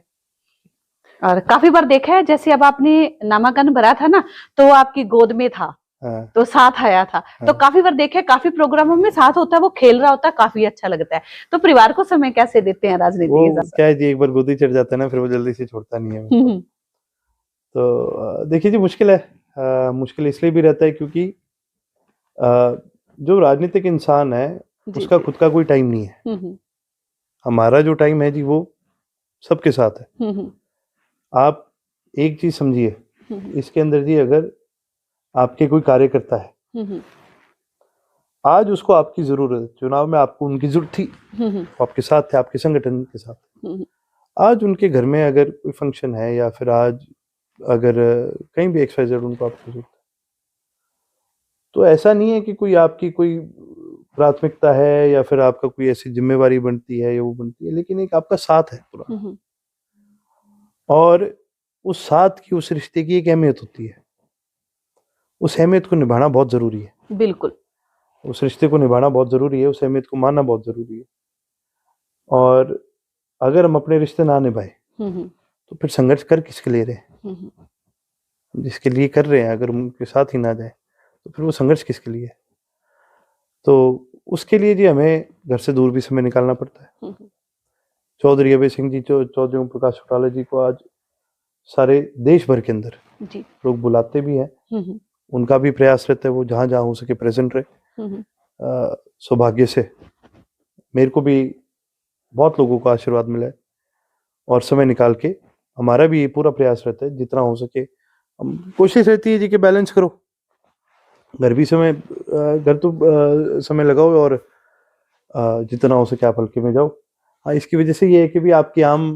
और काफी बार देखा है, जैसे अब आपने नामांकन भरा था ना, तो वो आपकी गोद में था, हाँ, तो साथ आया था। तो काफी बार देखे, काफी प्रोग्रामों में साथ होता है, वो खेल रहा होता है, काफी अच्छा लगता है। तो परिवार को समय कैसे देते हैं राजनीति के वो साथ? क्या है जी, एक बार गोदी चढ़ जाता है ना, फिर वो जल्दी से छोड़ता नहीं है मुझको। तो देखिए जी, मुश्किल है। मुश्किल इसलिए भी रहता है क्योंकि जो राजनीतिक इंसान है जी उसका जी। खुद का कोई टाइम नहीं है। हमारा जो टाइम है जी वो सबके साथ है। आप एक चीज समझिए, इसके अंदर जी, अगर आपके कोई कार्यकर्ता है, आज उसको आपकी जरूरत है, चुनाव में आपको उनकी जरूरत थी, वो आपके साथ थे, आपके संगठन के साथ। आज उनके घर में अगर कोई फंक्शन है या फिर आज अगर कहीं भी XYZ उनको आपकी जरूरत है, तो ऐसा नहीं है कि कोई आपकी कोई प्राथमिकता है या फिर आपका कोई ऐसी जिम्मेवारी बनती है या वो बनती है, लेकिन एक आपका साथ है पूरा। और उस साथ की, उस रिश्ते की एक अहमियत होती है। उस अहमियत को निभाना बहुत जरूरी है। बिल्कुल। उस रिश्ते को निभाना बहुत जरूरी है, उस अहमियत को मानना बहुत जरूरी है। और अगर हम अपने रिश्ते ना निभाए तो फिर संघर्ष कर किसके लिए रहे हैं? जिसके लिए कर रहे हैं, अगर उनके साथ ही ना जाए तो फिर वो संघर्ष किसके लिए है? तो उसके लिए जी हमें घर से दूर भी समय निकालना पड़ता है। चौधरी अभय सिंह जी, चौधरी ओम प्रकाश चौटाला जी को आज सारे देश भर के अंदर जी। लोग बुलाते भी हैं। उनका भी प्रयास रहता है वो जहां जहां हो सके प्रेजेंट रहे। सौभाग्य से मेरे को भी बहुत लोगों का आशीर्वाद मिला है और समय निकाल के हमारा भी ये पूरा प्रयास रहता है जितना हो सके। हम कोशिश रहती है जी कि बैलेंस करो, घर भी समय घर तो समय लगाओ और जितना हो सके आप हल्के में जाओ। हाँ, इसकी वजह से ये है कि भी आपकी आम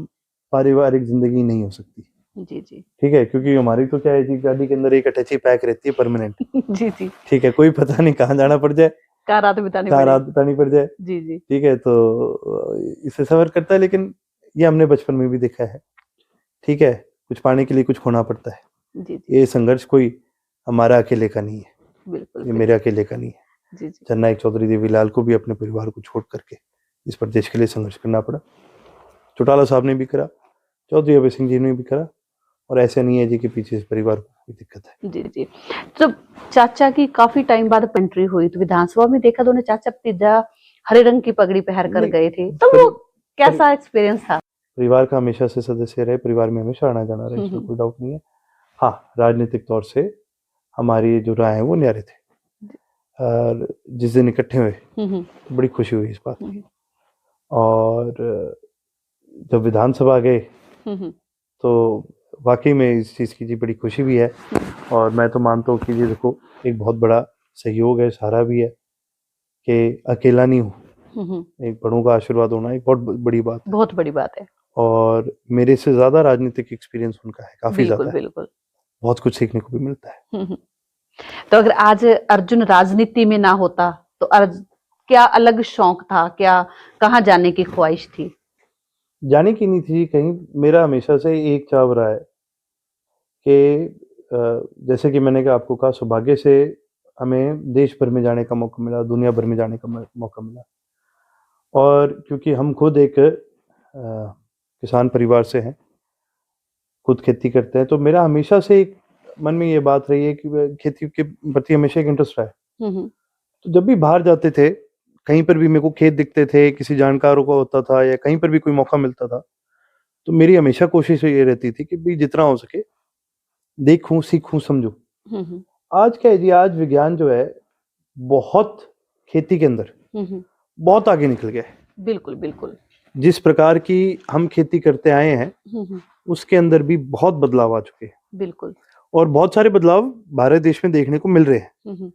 पारिवारिक जिंदगी नहीं हो सकती। जी जी। ठीक है, क्योंकि हमारी तो क्या है जी, गाड़ी के अंदर एक अटैची पैक रहती है परमानेंट। जी जी। ठीक है, कोई पता नहीं कहाँ जाना पड़ जाए, कहाँ रात बितानी पड़ जाए। जी जी। ठीक है, तो इससे सफर करता है, लेकिन ये हमने बचपन में भी देखा है। ठीक है, कुछ पाने के लिए कुछ खोना पड़ता है। जी जी। ये संघर्ष कोई हमारा अकेले का नहीं है, बिल्कुल। ये मेरे अकेले का नहीं है। जी जी। जननायक चौधरी देवीलाल को भी अपने परिवार को छोड़ करके इस प्रदेश के लिए संघर्ष करना पड़ा। चौटाला साहब ने भी करा, चौधरी अभय सिंह जी ने भी करा, और ऐसे नहीं है जी कि पीछे इस परिवार को कोई दिक्कत है। जी जी। तो चाचा की काफी टाइम बाद एंट्री हुई, तो विधानसभा में देखा दोनों चाचा भतीजा हरे रंग की पगड़ी पहन कर गए थे, तो वो कैसा एक्सपीरियंस था? परिवार का हमेशा से सदस्य रहे, परिवार में हमेशा आना जाना रहे, इसमें कोई डाउट नहीं है। हाँ, राजनीतिक तौर से हमारी जो राय है वो न्यारे थे। और जिस दिन इकट्ठे हुए तो बड़ी खुशी हुई इस बात की। और जब विधानसभा गए तो वाकई में इस चीज़ की जी बड़ी खुशी भी है। और मैं तो मानता हूँ कि जी देखो, एक बहुत बड़ा सहयोग है, सहारा भी है कि अकेला नहीं हूँ। एक बड़ों का आशीर्वाद होना एक बहुत बड़ी बात है। बहुत बड़ी बात है। और मेरे से ज्यादा राजनीतिक एक्सपीरियंस उनका है, काफी ज्यादा है। बिल्कुल। बहुत कुछ सीखने को भी मिलता है। तो अगर आज अर्जुन राजनीति में ना होता तो क्या अलग शौक था, क्या कहाँ जाने की ख्वाहिश थी? जाने की नहीं थी कहीं, मेरा हमेशा से एक चाव रहा है कि जैसे कि मैंने आपको कहा, सौभाग्य से हमें देश भर में जाने का मौका मिला, दुनिया भर में जाने का मौका मिला। और क्योंकि हम खुद एक किसान परिवार से हैं, खुद खेती करते हैं, तो मेरा हमेशा से एक मन में ये बात रही है कि खेती के प्रति हमेशा एक इंटरेस्ट रहा है। तो जब भी बाहर जाते थे, कहीं पर भी मेरे को खेत दिखते थे, किसी जानकारों का होता था या कहीं पर भी कोई मौका मिलता था, तो मेरी हमेशा कोशिश ये रहती थी कि भी जितना हो सके देखूं, सीखूं, समझूं। आज क्या है जी, आज विज्ञान जो है बहुत खेती के अंदर बहुत आगे निकल गया है। बिल्कुल। जिस प्रकार की हम खेती करते आए हैं उसके अंदर भी बहुत बदलाव आ चुके हैं। बिल्कुल। और बहुत सारे बदलाव भारत देश में देखने को मिल रहे हैं।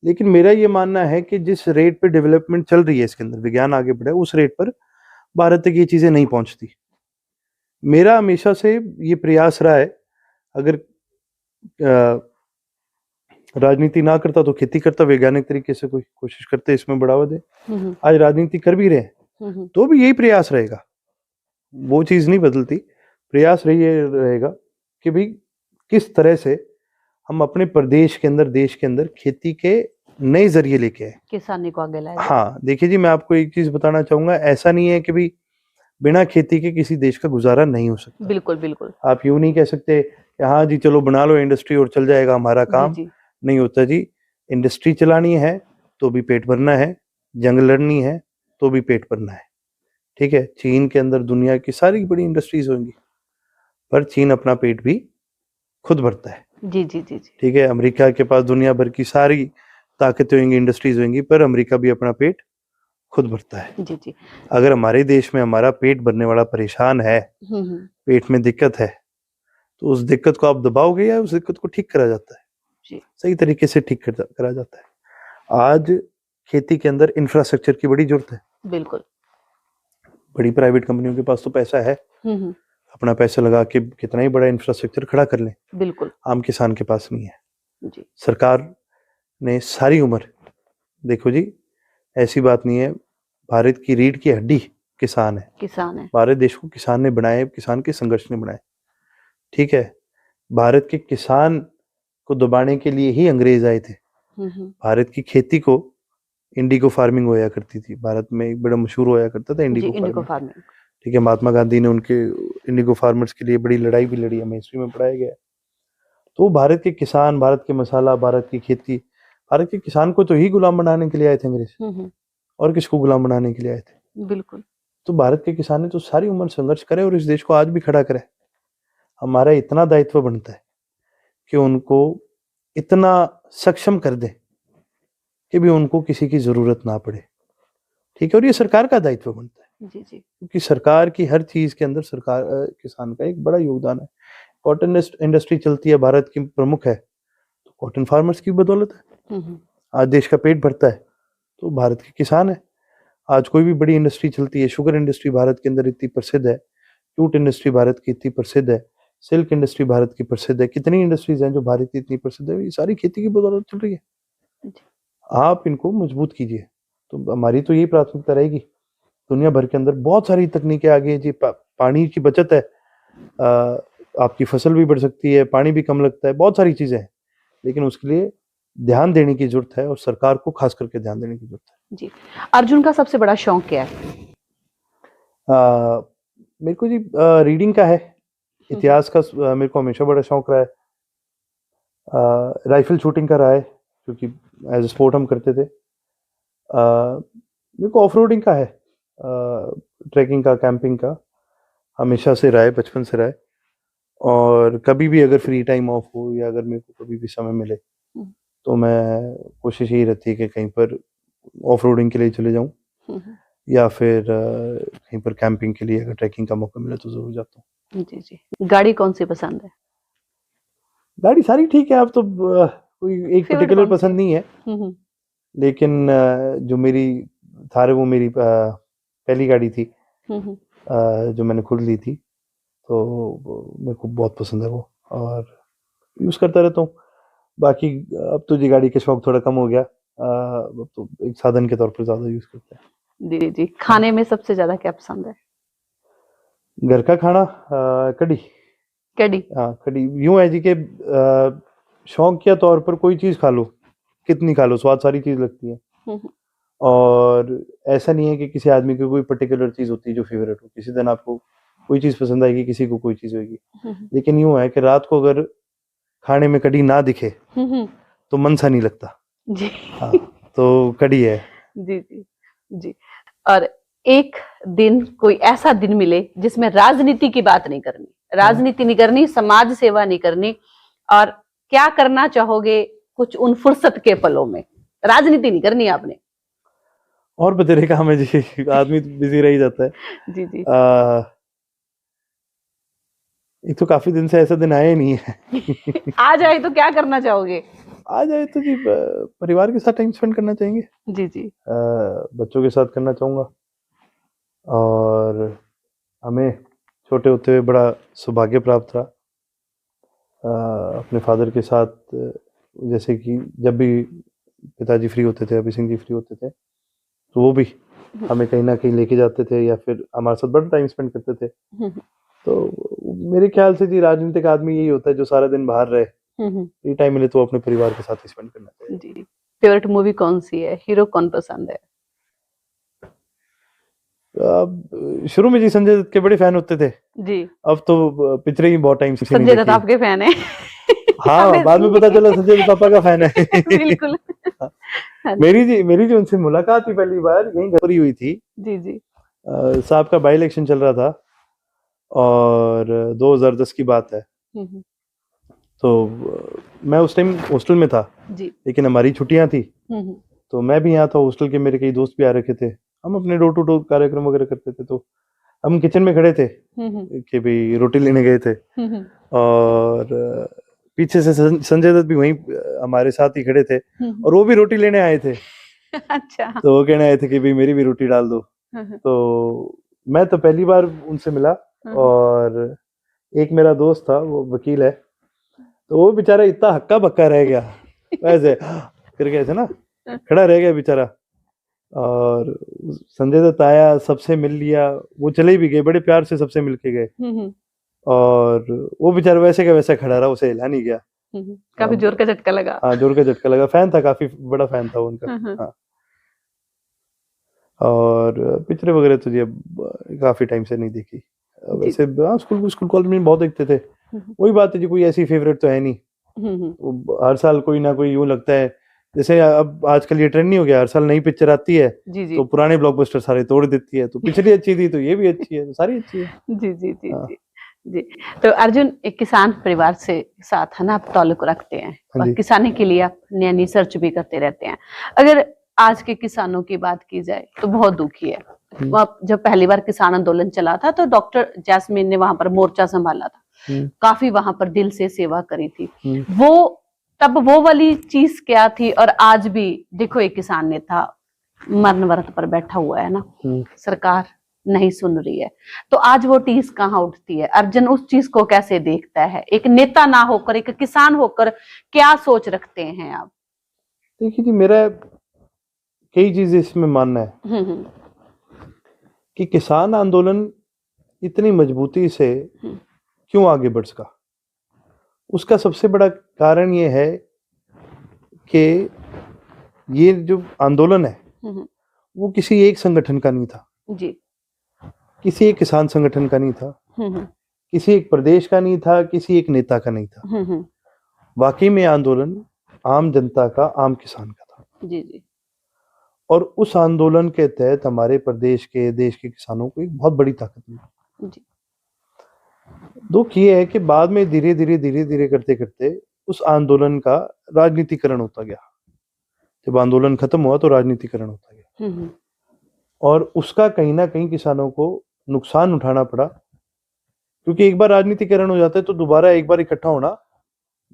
लेकिन मेरा ये मानना है कि जिस रेट पे डेवलपमेंट चल रही है, इसके अंदर विज्ञान आगे बढ़ा है, उस रेट पर भारत तक ये चीजें नहीं पहुंचती। मेरा हमेशा से ये प्रयास रहा है, अगर राजनीति ना करता तो खेती करता, वैज्ञानिक तरीके से कोई कोशिश करते इसमें बढ़ावा दे। आज राजनीति कर भी रहे हैं तो भी यही प्रयास रहेगा, वो चीज नहीं बदलती। प्रयास रहेगा कि भाई किस तरह से हम अपने प्रदेश के अंदर, देश के अंदर खेती के नए जरिए लेके आए, किसानी को आगे लाए। हाँ, देखिए जी, मैं आपको एक चीज बताना चाहूंगा, ऐसा नहीं है कि भाई बिना खेती के किसी देश का गुजारा नहीं हो सकता। बिल्कुल। आप यूं नहीं कह सकते कि हाँ जी चलो बना लो इंडस्ट्री और चल जाएगा हमारा काम। नहीं होता जी। इंडस्ट्री चलानी है तो भी पेट भरना है, जंग लड़नी है तो भी पेट भरना है, ठीक है। चीन के अंदर दुनिया की सारी बड़ी इंडस्ट्रीज होंगी, पर चीन अपना पेट भी खुद भरता है। जी जी जी जी। ठीक है, अमेरिका के पास दुनिया भर की सारी ताकतें होंगी, इंडस्ट्रीज होंगी, पर अमेरिका भी अपना पेट खुद भरता है। जी जी। अगर हमारे देश में हमारा पेट भरने वाला परेशान है, पेट में दिक्कत है, तो उस दिक्कत को आप दबाओगे या उस दिक्कत को ठीक करा जाता है? जी। सही तरीके से ठीक करा जाता है। आज खेती के अंदर इंफ्रास्ट्रक्चर की बड़ी जरूरत है। बिल्कुल। बड़ी प्राइवेट कंपनियों के पास तो पैसा है, अपना पैसा लगा के कितना ही बड़ा इंफ्रास्ट्रक्चर खड़ा कर लें। बिल्कुल। आम किसान के पास नहीं है। जी। सरकार ने सारी उम्र, देखो जी, ऐसी बात नहीं है, भारत की रीढ़ की हड्डी किसान है। किसान है। भारत देश को किसान ने बनाया, किसान के संघर्ष ने बनाया, ठीक है। भारत के किसान को दबाने के लिए ही अंग्रेज आए थे। भारत की खेती को इंडिगो फार्मिंग होया करती थी, भारत में एक बड़ा मशहूर होया करता था इंडिगो फार्मिंग, ठीक है। महात्मा गांधी ने उनके इंडिगो फार्मर्स के लिए बड़ी लड़ाई भी लड़ी, हमें हिस्ट्री में पढ़ाया गया। तो भारत के किसान, भारत के मसाला, भारत की खेती, भारत के किसान को तो ही गुलाम बनाने के लिए आए थे अंग्रेज, और किसको गुलाम बनाने के लिए आए थे? बिल्कुल। तो भारत के किसान ने तो सारी उम्र संघर्ष करे और इस देश को आज भी खड़ा करे। हमारा इतना दायित्व बनता है कि उनको इतना सक्षम कर दे कि भी उनको किसी की जरूरत ना पड़े, ठीक है। और ये सरकार का दायित्व बनता है। जी जी। क्योंकि सरकार की हर चीज के अंदर सरकार किसान का एक बड़ा योगदान है। कॉटन इंडस्ट्री चलती है, भारत की प्रमुख है, तो कॉटन फार्मर्स की बदौलत है। आज देश का पेट भरता है तो भारत के किसान है। आज कोई भी बड़ी इंडस्ट्री चलती है, शुगर इंडस्ट्री भारत के अंदर इतनी प्रसिद्ध है, जूट इंडस्ट्री भारत की इतनी प्रसिद्ध है, सिल्क इंडस्ट्री भारत की प्रसिद्ध है, कितनी इंडस्ट्रीज हैं जो भारत की इतनी प्रसिद्ध है, ये सारी खेती की बदौलत चल रही है। आप इनको मजबूत कीजिए। तो हमारी तो यही प्राथमिकता रहेगी। दुनिया भर के अंदर बहुत सारी तकनीकें आ गई है जी, पानी की बचत है, आपकी फसल भी बढ़ सकती है, पानी भी कम लगता है, बहुत सारी चीजें हैं, लेकिन उसके लिए ध्यान देने की जरूरत है और सरकार को खास करके ध्यान देने की जरूरत है। जी। अर्जुन का सबसे बड़ा शौक क्या है? मेरे को जी रीडिंग का है, इतिहास का मेरे को हमेशा बड़ा शौक रहा है। राइफल शूटिंग का रहा है, क्योंकि एज ए स्पोर्ट हम करते थे। मेरे को ऑफ रोडिंग का है, ट्रैकिंग का, कैंपिंग का हमेशा से रहा है, बचपन से रहा है। और कभी भी अगर फ्री टाइम ऑफ हो या अगर मेरे को कभी भी समय मिले तो मैं कोशिश यही रहती है कि कहीं पर ऑफ रोडिंग के लिए चले जाऊं या फिर कहीं पर कैंपिंग के लिए अगर ट्रैकिंग का मौका मिले तो जरूर जाता हूँ। जी जी। गाड़ी कौन सी पसंद है? गाड़ी सारी ठीक है, अब तो कोई एक पर्टिकुलर पसंद नहीं है, लेकिन जो मेरी थार है वो मेरी पहली गाड़ी थी, जो मैंने खुद ली थी, तो मेरे को बहुत पसंद है वो और यूज करता रहता हूँ। बाकी अब तो जी गाड़ी का शौक थोड़ा कम हो गया, अब तो एक साधन के तौर पर ज्यादा यूज करते हैं। जी जी। खाने में सबसे ज्यादा क्या पसंद है? घर का खाना, कढ़ी। कढ़ी? हाँ, कढ़ी यूं है जी के शौक के तौर पर कोई चीज खा लो, कितनी खा लो, स्वाद सारी चीज लगती है। और ऐसा नहीं है कि किसी आदमी की कोई पर्टिकुलर चीज होती है जो फेवरेट हो। किसी दिन आपको कोई चीज पसंद आएगी, किसी को कोई चीज होगी, लेकिन यूं है कि रात को अगर खाने में कढ़ी ना दिखे तो मन सा नहीं लगता जी। हाँ, तो कढ़ी है। जी जी जी। और एक दिन, कोई ऐसा दिन मिले जिसमें राजनीति की बात नहीं करनी, राजनीति नहीं करनी, समाज सेवा नहीं करनी, और क्या करना चाहोगे कुछ उन फुर्सत के पलों में? राजनीति नहीं करनी आपने। और बतेरे काम है जी, आदमी बिजी रह ही जाता है। जी जी। एक तो काफी दिन से ऐसा दिन आया ही नहीं है। आ जाए तो क्या करना चाहोगे? आ जाए तो जी परिवार के साथ टाइम स्पेंड करना चाहेंगे। जी जी। बच्चों के साथ करना चाहूंगा। और हमें छोटे होते हुए बड़ा सौभाग्य प्राप्त रहा अपने फादर के साथ, जैसे कि जब भी पिताजी फ्री होते थे, अभी सिंह जी फ्री होते थे, तो वो भी हमें कहीं ना कहीं लेके जाते थे या फिर हमारे साथ बड़ा टाइम स्पेंड करते थे। तो मेरे ख्याल से जी राजनीतिक आदमी यही होता है जो सारा दिन बाहर रहे, फ्री टाइम मिले तो अपने परिवार के साथ ही स्पेंड करना चाहिए। जी। फेवरेट मूवी कौन सी है? हीरो कौन पसंद है? शुरू में जी संजय दत्त के बड़े फैन होते थे जी। अब तो पिक्चरें ही बहुत टाइम से संजय दत्त आपके फैन है? हाँ, बाद में पता चला संजय दत्त पापा का फैन है। बिल्कुल। मेरी जो उनसे मुलाकात हुई पहली बार यहीं घर पर ही हुई थी। जी जी। साहब का बाई इलेक्शन चल रहा था और 2010 की बात है। तो मैं उस टाइम हॉस्टल में था जी। लेकिन हमारी छुट्टियां थी तो मैं भी यहाँ था। हॉस्टल के मेरे कई दोस्त भी आ रखे थे। हम अपने डोर टू डोर कार्यक्रम वगैरह करते थे। तो हम किचन में खड़े थे कि भाई रोटी लेने गए थे और पीछे से संजय दत्त भी वहीं हमारे साथ ही खड़े थे और वो भी रोटी लेने आए थे। अच्छा। तो वो कहने आए थे कि भाई मेरी भी रोटी डाल दो। तो मैं तो पहली बार उनसे मिला और एक मेरा दोस्त था वो वकील है तो वो बेचारा इतना हक्का बक्का रह गया वैसे करके ऐसे ना खड़ा रह गया बेचारा। और संजय दत्त आया सबसे मिल लिया। वो चले भी गए बड़े प्यार से सबसे मिल के गए और वो बेचारा वैसे का वैसा खड़ा रहा। उसे हिला नहीं गया। काफी जोर का झटका लगा। हाँ जोर का झटका लगा। फैन था काफी बड़ा फैन था उनका। हाँ। और पिक्चरें वगैरह तो जी अब काफी टाइम से नहीं देखी। वैसे हाँ स्कूल कॉलेज में बहुत देखते थे। वही बात है जी कोई ऐसी फेवरेट तो है नहीं। हर साल कोई ना कोई यूं लगता है जैसे अब आजकल ये ट्रेंड नहीं हो गया हर साल नई पिक्चर आती है जी जी। तो पुराने ब्लॉकबस्टर सारे तोड़ देती है। तो पिछली अच्छी थी तो ये भी अच्छी है तो सारी अच्छी है। जी जी जी जी जी। तो अर्जुन एक किसान परिवार से साथ है ना आप ताल्लुक रखते हैं और किसानी के लिए आप नया नई सर्च भी करते रहते हैं। अगर आज के किसानों की बात की जाए तो बहुत दुखी है। जब पहली बार किसान आंदोलन चला था तो डॉक्टर जैस्मिन ने वहां पर मोर्चा संभाला था। काफी वहां पर दिल से सेवा करी थी। वो तब वो वाली चीज क्या थी और आज भी देखो एक किसान नेता मरण व्रत पर बैठा हुआ है ना। सरकार नहीं सुन रही है तो आज वो टीस कहाँ उठती है। अर्जुन उस चीज को कैसे देखता है एक नेता ना होकर एक किसान होकर क्या सोच रखते हैं आप? देखिए जी मेरा कई चीजें इसमें मानना है कि किसान आंदोलन इतनी मजबूती से क्यों आगे बढ़ सका। उसका सबसे बड़ा कारण ये है कि ये जो आंदोलन है वो किसी एक संगठन का नहीं था जी। किसी एक किसान संगठन का नहीं था किसी एक प्रदेश का नहीं था किसी एक नेता का नहीं था। वाकई में आंदोलन आम जनता का आम किसान का था। जी जी। और उस आंदोलन के तहत हमारे प्रदेश के देश के किसानों को एक बहुत बड़ी ताकत मिली। दुख ये है कि बाद में धीरे धीरे करते करते उस आंदोलन का राजनीतिकरण होता गया। जब आंदोलन खत्म हुआ तो राजनीतिकरण होता गया और उसका कहीं ना कहीं किसानों को नुकसान उठाना पड़ा क्योंकि एक बार राजनीतिकरण हो जाता है तो दोबारा एक बार इकट्ठा होना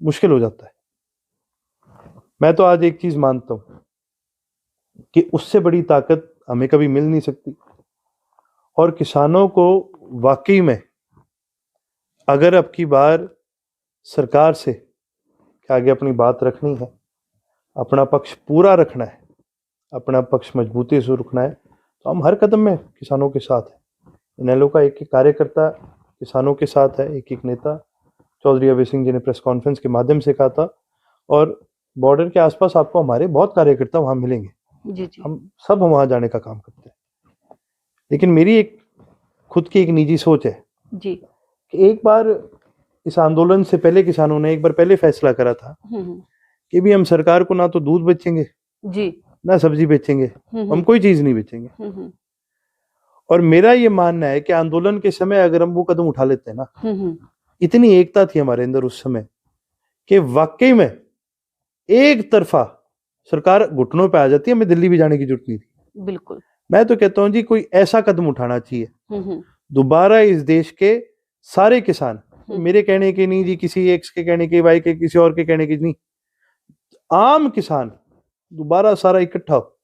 मुश्किल हो जाता है। मैं तो आज एक चीज मानता हूं कि उससे बड़ी ताकत हमें कभी मिल नहीं सकती और किसानों को वाकई में अगर अब की बार सरकार से आगे अपनी बात रखनी है अपना पक्ष पूरा रखना है अपना पक्ष मजबूती से रखना है तो हम हर कदम में किसानों के साथ हैं। इनेलो का एक एक कार्यकर्ता किसानों के साथ है। एक एक नेता चौधरी अभय सिंह जी ने प्रेस कॉन्फ्रेंस के माध्यम से कहा था और बॉर्डर के आसपास आपको हमारे बहुत कार्यकर्ता वहां मिलेंगे। जी जी। हम सब वहां जाने का काम करते हैं। लेकिन मेरी एक खुद की एक निजी सोच है जी कि एक बार इस आंदोलन से पहले किसानों ने एक बार पहले फैसला करा था कि भी हम सरकार को ना तो दूध बेचेंगे जी ना सब्जी बेचेंगे हम कोई चीज नहीं बेचेंगे। और मेरा ये मानना है कि आंदोलन के समय अगर हम वो कदम उठा लेते हैं ना इतनी एकता थी हमारे अंदर उस समय कि वाकई में एक तरफा सरकार घुटनों पे आ जाती है। हमें दिल्ली भी जाने की जरूरत नहीं थी। बिल्कुल। मैं तो कहता हूं जी कोई ऐसा कदम उठाना चाहिए दोबारा इस देश के सारे किसान मेरे कहने के नहीं जी किसी एक के कहने के भाई के किसी और के कहने के नहीं आम किसान दोबारा सारा इकट्ठा हो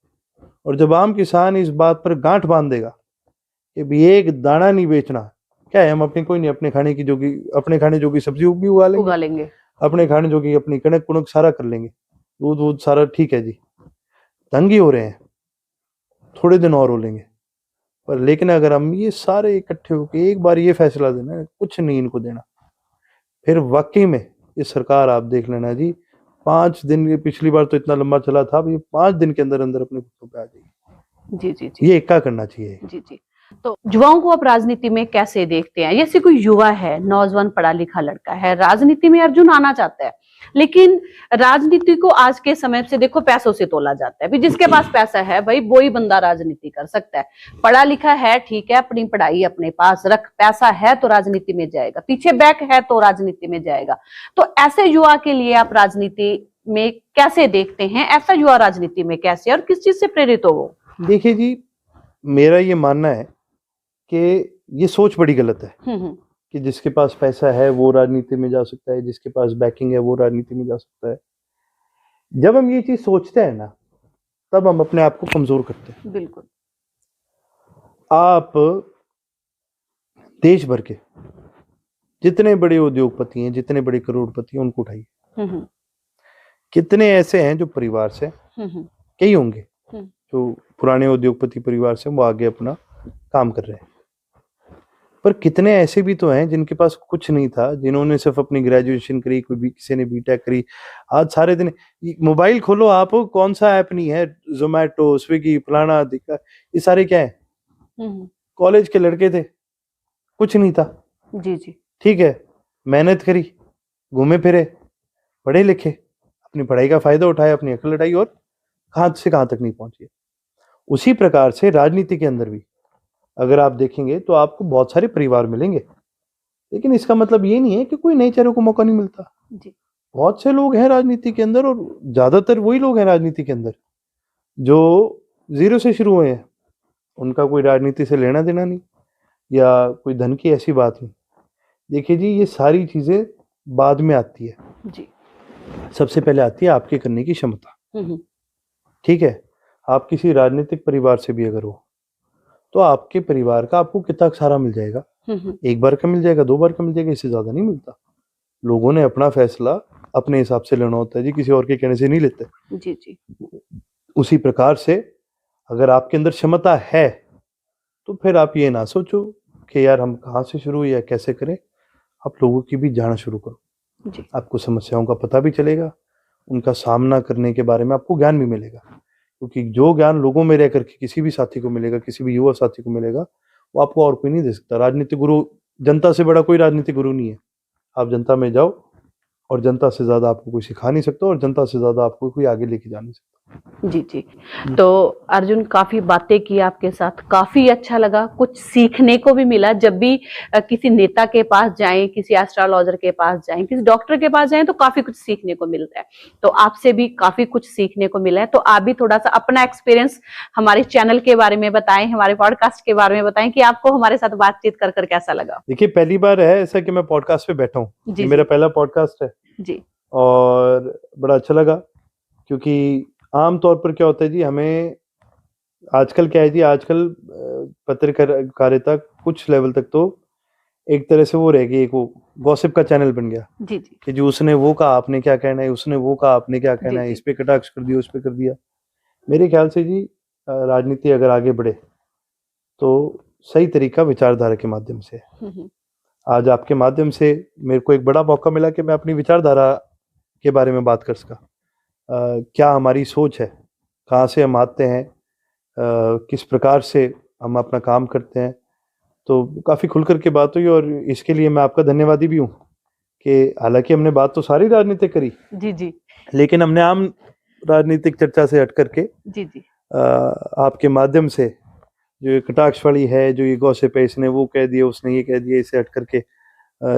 और जब आम किसान इस बात पर गांठ बांध देगा कि भी एक दाना नहीं बेचना क्या है हम अपने कोई नहीं अपने खाने की जोगी अपने खाने जोगी सब्जी भी उगा लेंगे अपने खाने जोगी अपनी कणक कुणक सारा कर लेंगे दूध वूध सारा ठीक है जी। तंगी हो रहे हैं थोड़े दिन और हो लेंगे पर लेकिन अगर हम ये सारे इकट्ठे होकर एक बार ये फैसला देना कुछ नहीं इनको देना फिर वाकई में ये सरकार आप देख लेना जी 5 दिन पिछली बार तो इतना लंबा चला था ये 5 दिन के अंदर अंदर अपने घुटनों पे आ जाएगी। जी जी जी। ये इक्का करना चाहिए। जी जी। तो युवाओं को आप राजनीति में कैसे देखते हैं? जैसे कोई युवा है, नौजवान पढ़ा लिखा लड़का है, राजनीति में अर्जुन आना चाहता है, लेकिन राजनीति को आज के समय से देखो पैसों से तोला जाता है। भी जिसके पास पैसा है भाई वो ही बंदा राजनीति कर सकता है। पढ़ा लिखा है ठीक है, अपनी पढ़ाई अपने पास रख, पैसा है तो राजनीति में जाएगा, पीछे बैक है तो राजनीति में जाएगा। तो ऐसे युवा के लिए आप राजनीति में कैसे देखते हैं? ऐसा युवा राजनीति में कैसे और किस चीज से प्रेरित हो वो? देखिए जी, मेरा ये मानना है कि ये सोच बड़ी गलत है कि जिसके पास पैसा है वो राजनीति में जा सकता है, जिसके पास बैकिंग है वो राजनीति में जा सकता है। जब हम ये चीज सोचते हैं ना, तब हम अपने आप को कमजोर करते हैं। बिल्कुल। आप देश भर के जितने बड़े उद्योगपति हैं, जितने बड़े करोड़पति हैं, उनको उठाइए। कितने ऐसे हैं जो परिवार से, कई होंगे जो पुराने उद्योगपति परिवार से वो आगे अपना काम कर रहे हैं, पर कितने ऐसे भी तो हैं जिनके पास कुछ नहीं था, जिन्होंने सिर्फ अपनी ग्रेजुएशन करी, कोई भी किसी ने बीटेक करी। आज सारे दिन मोबाइल खोलो आप, कौन सा ऐप नहीं है, जोमेटो, स्विगी, फलाना दिखा, ये सारे क्या है? कॉलेज के लड़के थे, कुछ नहीं था। जी जी। ठीक है, मेहनत करी, घूमे फिरे, पढ़े लिखे, अपनी पढ़ाई का फायदा उठाया, अपनी अकल लड़ाई और कहां से कहां तक नहीं पहुंची। उसी प्रकार से राजनीति के अंदर भी अगर आप देखेंगे तो आपको बहुत सारे परिवार मिलेंगे, लेकिन इसका मतलब ये नहीं है कि कोई नए चेहरे को मौका नहीं मिलता जी। बहुत से लोग हैं राजनीति के अंदर, और ज्यादातर वही लोग हैं राजनीति के अंदर जो जीरो से शुरू हुए हैं। उनका कोई राजनीति से लेना देना नहीं, या कोई धन की ऐसी बात नहीं। देखिए जी, ये सारी चीजें बाद में आती है जी। सबसे पहले आती है आपके करने की क्षमता। ठीक है, आप किसी राजनीतिक परिवार से भी अगर हो तो आपके परिवार का आपको कितना सारा मिल जाएगा? एक बार का मिल जाएगा, 2 बार का मिल जाएगा, इससे ज्यादा नहीं मिलता। लोगों ने अपना फैसला अपने हिसाब से लेना होता है जी, किसी और के कहने से नहीं लेते जी जी। उसी प्रकार से अगर आपके अंदर क्षमता है तो फिर आप ये ना सोचो कि यार हम कहाँ से शुरू या कैसे करें। आप लोगों की भी जाना शुरू करो जी। आपको समस्याओं का पता भी चलेगा, उनका सामना करने के बारे में आपको ज्ञान भी मिलेगा, क्योंकि जो ज्ञान लोगों में रह करके किसी भी साथी को मिलेगा, किसी भी युवा साथी को मिलेगा, वो आपको और कोई नहीं दे सकता। राजनीतिक गुरु, जनता से बड़ा कोई राजनीतिक गुरु नहीं है। आप जनता में जाओ और जनता से ज्यादा आपको कोई सिखा नहीं सकता, और जनता से ज्यादा आपको कोई आगे लेके जा नहीं सकता। जी जी। तो अर्जुन, काफी बातें की आपके साथ, काफी अच्छा लगा, कुछ सीखने को भी मिला। जब भी किसी नेता के पास जाएं, किसी एस्ट्रोलॉजर के पास जाएं, किसी डॉक्टर के पास जाएं, तो काफी कुछ सीखने को मिलता है। तो आपसे भी काफी कुछ सीखने को मिला है। तो आप भी थोड़ा सा अपना एक्सपीरियंस हमारे चैनल के बारे में बताएं, हमारे पॉडकास्ट के बारे में बताएं कि आपको हमारे साथ बातचीत कर कर कैसा लगा। देखिए, पहली बार है ऐसा कि मैं पॉडकास्ट पे बैठा हूँ, मेरा पहला पॉडकास्ट है जी, और बड़ा अच्छा लगा। क्योंकि आमतौर पर क्या होता है जी, हमें आजकल क्या है जी, आजकल पत्रकारिता कुछ लेवल तक तो एक तरह से वो रह गई, एक वो गॉसिप का चैनल बन गया जी जी। कि जो उसने वो कहा आपने क्या कहना है, उसने वो कहा आपने क्या कहना है, इस पे कटाक्ष कर दिया, उस पे कर दिया। मेरे ख्याल से जी राजनीति अगर आगे बढ़े तो सही तरीका विचारधारा के माध्यम से। आज आपके माध्यम से मेरे को एक बड़ा मौका मिला कि मैं अपनी विचारधारा के बारे में बात कर सका। क्या हमारी सोच है, कहाँ से हम आते हैं, किस प्रकार से हम अपना काम करते हैं। तो काफ़ी खुलकर के बात हुई, और इसके लिए मैं आपका धन्यवादी भी हूँ कि हालांकि हमने बात तो सारी राजनीतिक करी जी जी, लेकिन हमने आम राजनीतिक चर्चा से हट करके जी जी आपके माध्यम से जो ये कटाक्ष वाली है, जो ये गॉसिप है, इसने वो कह दिया, उसने ये कह दिया, इसे हट करके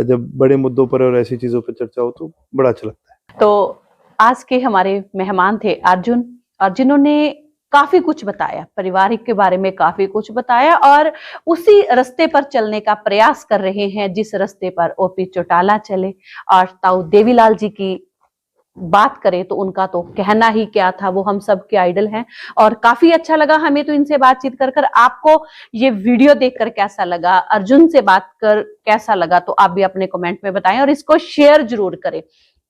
जब बड़े मुद्दों पर और ऐसी चीज़ों पर चर्चा हो तो बड़ा अच्छा लगता है। तो आज के हमारे मेहमान थे अर्जुन, और जिन्होंने काफी कुछ बताया, पारिवारिक के बारे में काफी कुछ बताया, और उसी रास्ते पर चलने का प्रयास कर रहे हैं जिस रास्ते पर ओपी चौटाला चले। और ताऊ देवीलाल जी की बात करें तो उनका तो कहना ही क्या था, वो हम सब के आइडल हैं। और काफी अच्छा लगा हमें तो इनसे बातचीत कर कर। आपको ये वीडियो देखकर कैसा लगा, अर्जुन से बात कर कैसा लगा, तो आप भी अपने कमेंट में बताएं, और इसको शेयर जरूर करें।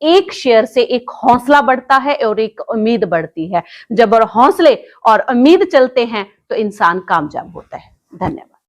एक शेयर से एक हौसला बढ़ता है और एक उम्मीद बढ़ती है। जब और हौसले और उम्मीद चलते हैं तो इंसान कामयाब होता है। धन्यवाद।